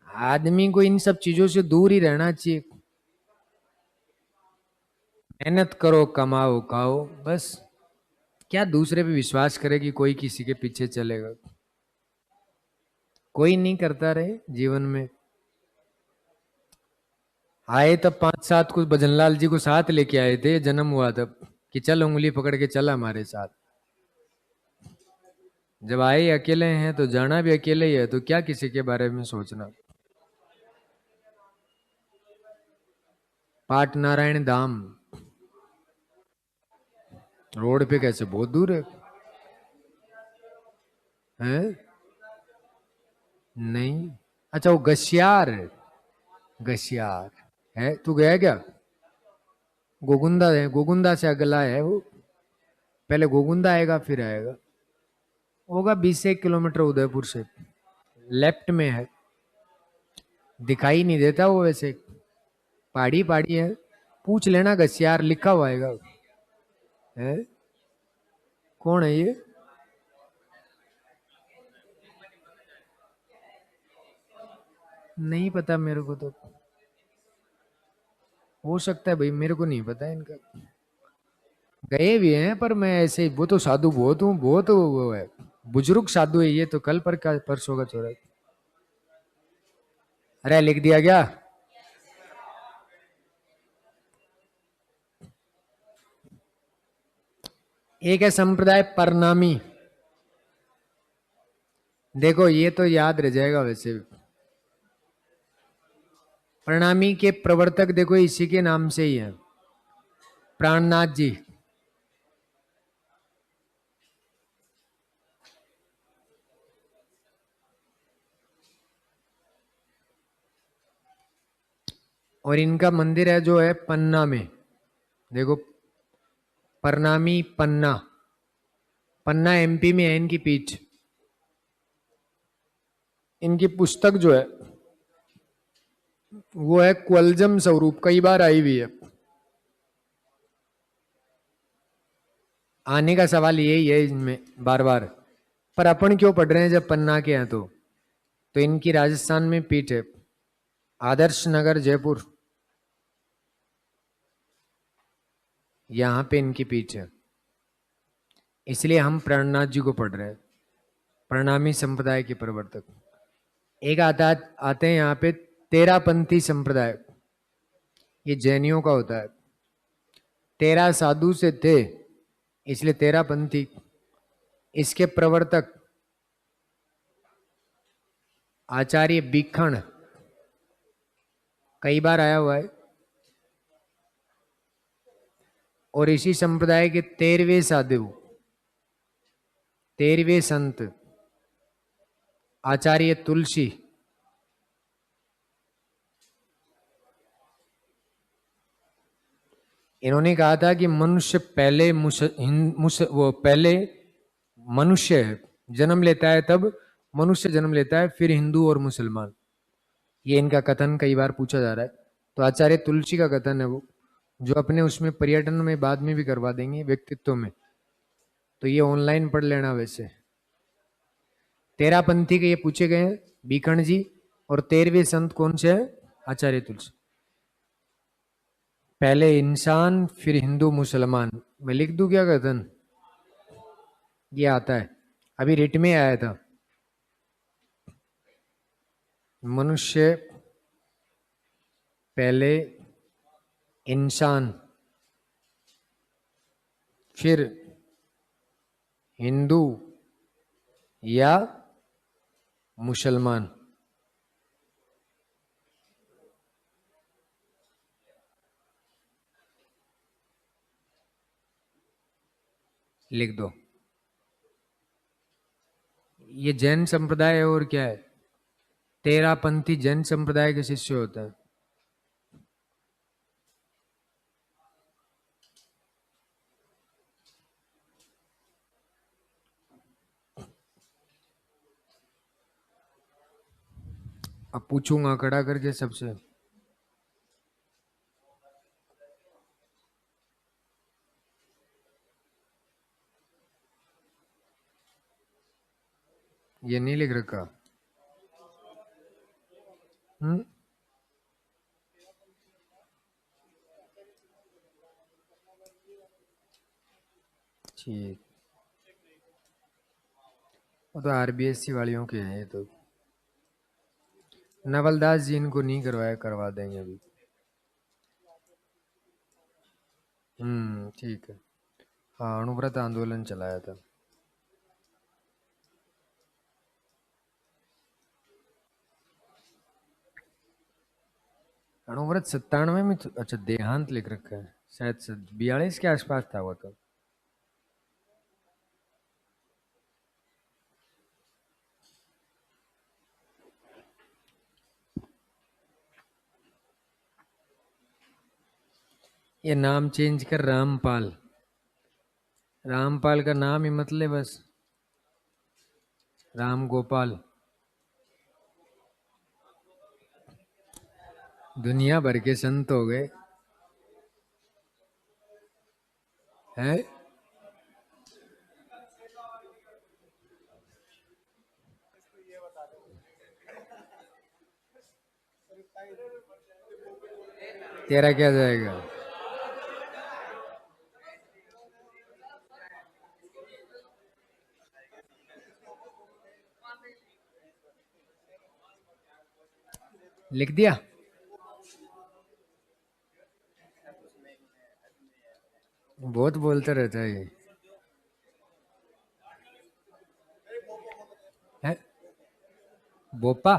आदमी को इन सब चीजों से दूर ही रहना चाहिए। मेहनत करो, कमाओ, खाओ, बस। क्या दूसरे पे विश्वास करे कि कोई किसी के पीछे चलेगा। कोई नहीं करता रहे जीवन में। आए तब 5-7 कुछ भजनलाल जी को साथ लेके आए थे, जन्म हुआ तब, कि चल उंगली पकड़ के चल हमारे साथ। जब आए अकेले हैं तो जाना भी अकेले ही है, तो क्या किसी के बारे में सोचना। पाट नारायण धाम रोड पे कैसे, बहुत दूर है। हैं, नहीं, अच्छा वो गशियार, गशियार है, तू गया क्या। गोगुंदा है, गोगुंदा से अगला है वो, पहले गोगुंदा आएगा फिर आएगा। होगा 20 से 1 किलोमीटर उदयपुर से, लेफ्ट में है, दिखाई नहीं देता वो वैसे, पहाड़ी पहाड़ी है। पूछ लेना, घसियार लिखा हुआ है। कौन है ये? नहीं पता मेरे को तो, हो सकता है भाई, मेरे को नहीं पता इनका। गए भी हैं पर मैं ऐसे, वो तो साधु बहुत हूँ, बहुत वो है, बुजुर्ग साधु है ये तो, कल पर का परसों का छोरा। अरे लिख दिया क्या? एक है संप्रदाय परनामी, देखो ये तो याद रह जाएगा वैसे। प्रणामी के प्रवर्तक देखो इसी के नाम से ही है, प्राणनाथ जी। और इनका मंदिर है जो है पन्ना में, देखो, प्रणामी पन्ना, पन्ना एमपी में है इनकी पीठ। इनकी पुस्तक जो है वो है क्वलजम स्वरूप, कई बार आई हुई है। आने का सवाल यही है इनमें बार बार, पर अपन क्यों पढ़ रहे हैं जब पन्ना के हैं तो इनकी राजस्थान में पीठ है, आदर्श नगर जयपुर, यहाँ पे इनकी पीठ है। इसलिए हम प्राणनाथ जी को पढ़ रहे हैं, प्रणामी संप्रदाय के प्रवर्तक। एक आता आते हैं यहाँ पे तेरापंथी संप्रदाय, ये जैनियों का होता है। तेरह साधु से थे इसलिए तेरापंथी। इसके प्रवर्तक आचार्य बीखण, कई बार आया हुआ है। और इसी संप्रदाय के 13वें साधु, 13वें संत आचार्य तुलसी। इन्होंने कहा था कि मनुष्य पहले वो पहले मनुष्य है, जन्म लेता है तब मनुष्य जन्म लेता है, फिर हिंदू और मुसलमान। ये इनका कथन कई बार पूछा जा रहा है। तो आचार्य तुलसी का कथन है वो, जो अपने उसमें पर्यटन में बाद में भी करवा देंगे, व्यक्तित्व में। तो ये ऑनलाइन पढ़ लेना वैसे। तेरापंथी के ये पूछे गए हैं बीखण जी, और 13वें संत कौन से है? आचार्य तुलसी। पहले इंसान फिर हिंदू मुसलमान। मैं लिख दूं क्या कथन? ये आता है, अभी रिट में आया था। मनुष्य पहले इंसान फिर हिंदू या मुसलमान। लिख दो। ये जैन संप्रदाय है और क्या है? तेरापंथी जैन संप्रदाय के शिष्य होता है। अब पूछूंगा खड़ा करके सबसे। ये नहीं लिख रखा। हम्म, ठीक। वो तो आरबीएससी वालियों के हैं ये तो। नवलदास जी इनको नहीं करवाया, करवा देंगे अभी। ठीक है। हाँ, अणुव्रत आंदोलन चलाया था। अणुव्रत 97 में अच्छा, देहांत लिख रखा है, शायद 42 के आसपास था वो तो। ये नाम चेंज कर रामपाल। रामपाल का नाम ही मतलब बस राम गोपाल, दुनिया भर के संत हो गए हैं। तेरा क्या जाएगा? लिख दिया। बहुत बोलते रहता है ये है। बोपा,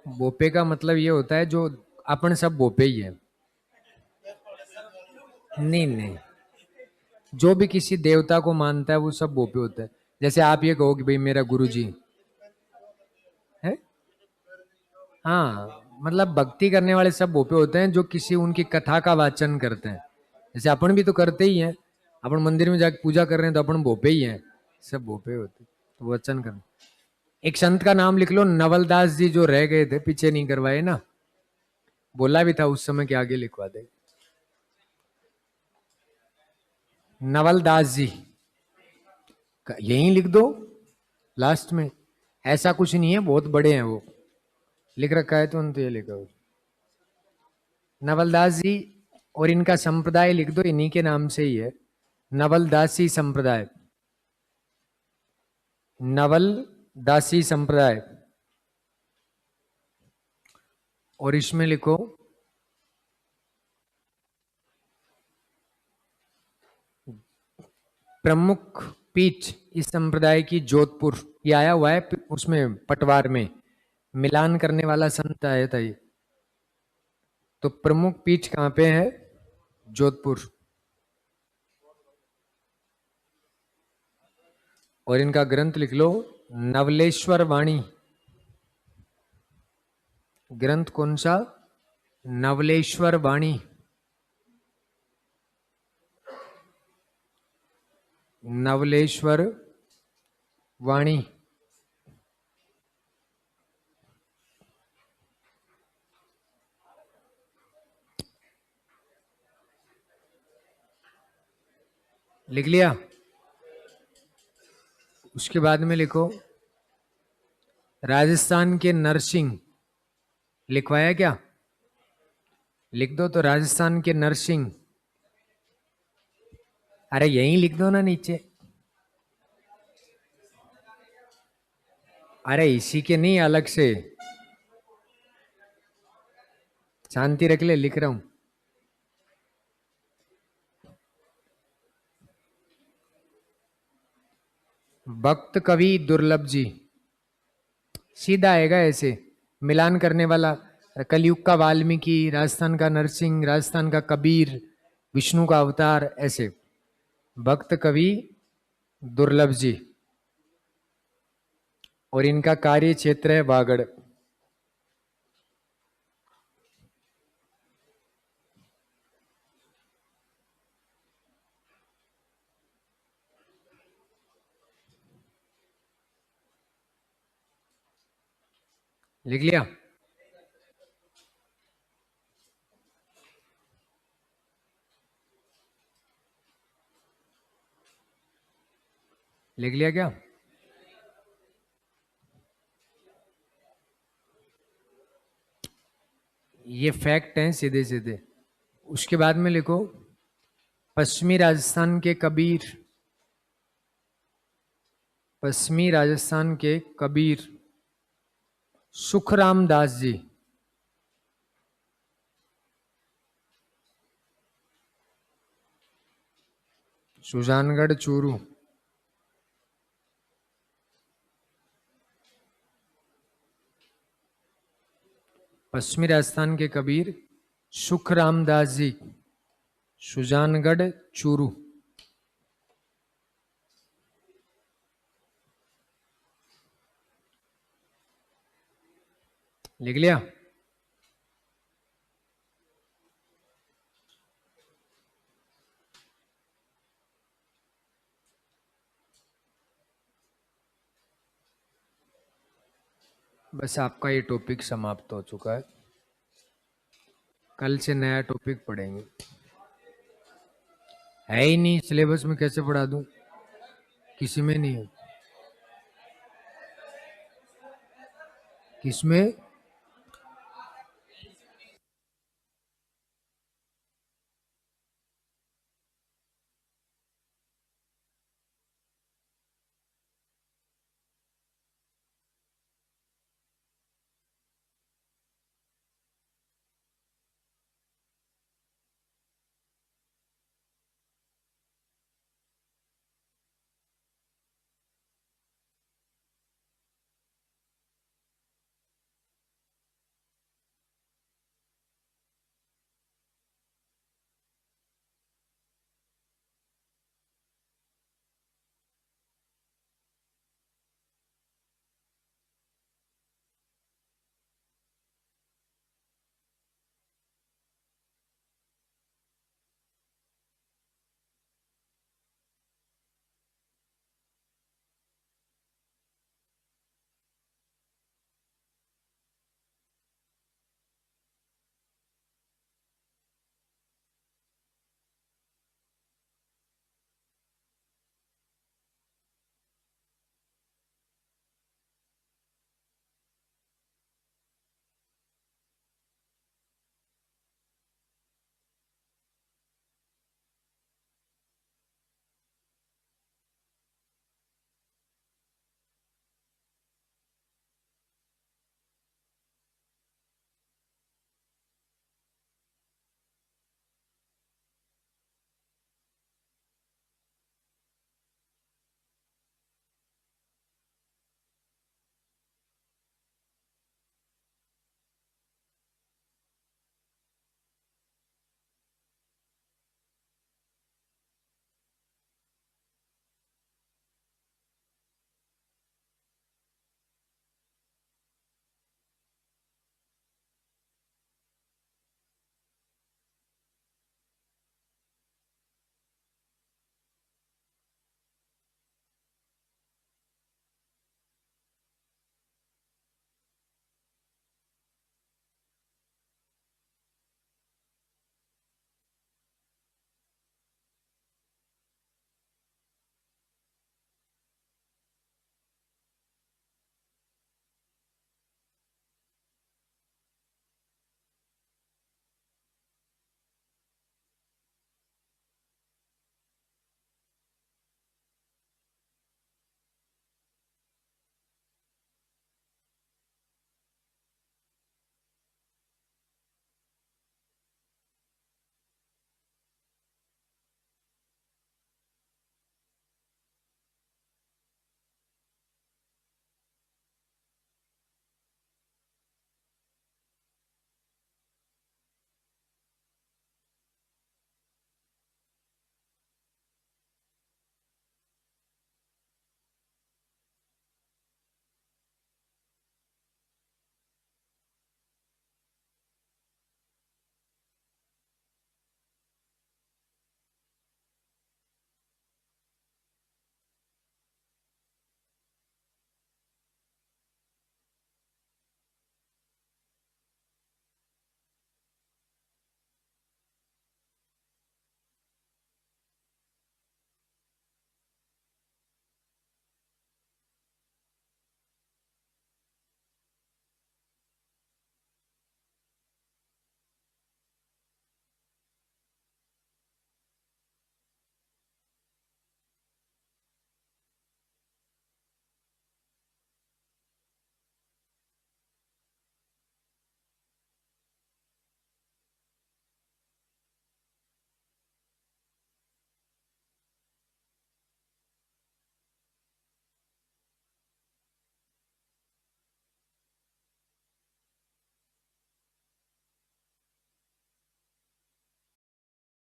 बोपे का मतलब ये होता है जो अपन सब बोपे ही है। नहीं नहीं, जो भी किसी देवता को मानता है वो सब बोपे होता है। जैसे आप ये कहो कि भाई मेरा गुरु जी है। हाँ, मतलब भक्ति करने वाले सब भोपे होते हैं जो किसी उनकी कथा का वाचन करते हैं। जैसे अपन भी तो करते ही हैं, अपन मंदिर में जाके पूजा कर रहे हैं तो अपन भोपे ही हैं, सब भोपे होते हैं, तो वचन कर। एक संत का नाम लिख लो, नवलदास जी, जो रह गए थे, पीछे नहीं करवाए ना। बोला भी था उस समय कि आगे लिखवा दे। नवलदास जी यहीं लिख दो लास्ट में। ऐसा कुछ नहीं है, बहुत बड़े हैं वो, लिख रखा है तो ये लिखा हो। नवलदास जी, और इनका संप्रदाय लिख दो, इन्हीं के नाम से ही है, नवलदासी संप्रदाय। नवलदासी संप्रदाय। और इसमें लिखो प्रमुख पीठ इस संप्रदाय की जोधपुर। ये आया हुआ है उसमें पटवार में, मिलान करने वाला संत आया था ये। तो प्रमुख पीठ कहाँ पे है? जोधपुर। और इनका ग्रंथ लिख लो, नवलेश्वर वाणी। ग्रंथ कौन सा? नवलेश्वर वाणी। नवलेश्वर वाणी। लिख लिया? उसके बाद में लिखो राजस्थान के नरसिंह। लिखवाया क्या? लिख दो तो, राजस्थान के नरसिंह। अरे यहीं लिख दो ना नीचे। अरे इसी के नहीं, अलग से। शांति रख ले, लिख रहा हूं। भक्त कवि दुर्लभ जी, सीधा आएगा ऐसे, मिलान करने वाला। कलयुग का वाल्मीकि, राजस्थान का नरसिंह, राजस्थान का कबीर, विष्णु का अवतार, ऐसे। भक्त कवि दुर्लभ जी, और इनका कार्य क्षेत्र है वागड़। लिख लिया? लिख लिया क्या? ये फैक्ट हैं सीधे सीधे। उसके बाद में लिखो पश्चिमी राजस्थान के कबीर। पश्चिमी राजस्थान के कबीर सुखराम दास जी। सुजानगढ़ चूरू। पश्चिमी राजस्थान के कबीर सुखराम दास जी, सुजानगढ़ चूरू। लिख लिया? बस आपका ये टॉपिक समाप्त हो चुका है, कल से नया टॉपिक पढ़ेंगे। है ही नहीं सिलेबस में, कैसे पढ़ा दूं? किसी में नहीं है। किसमें?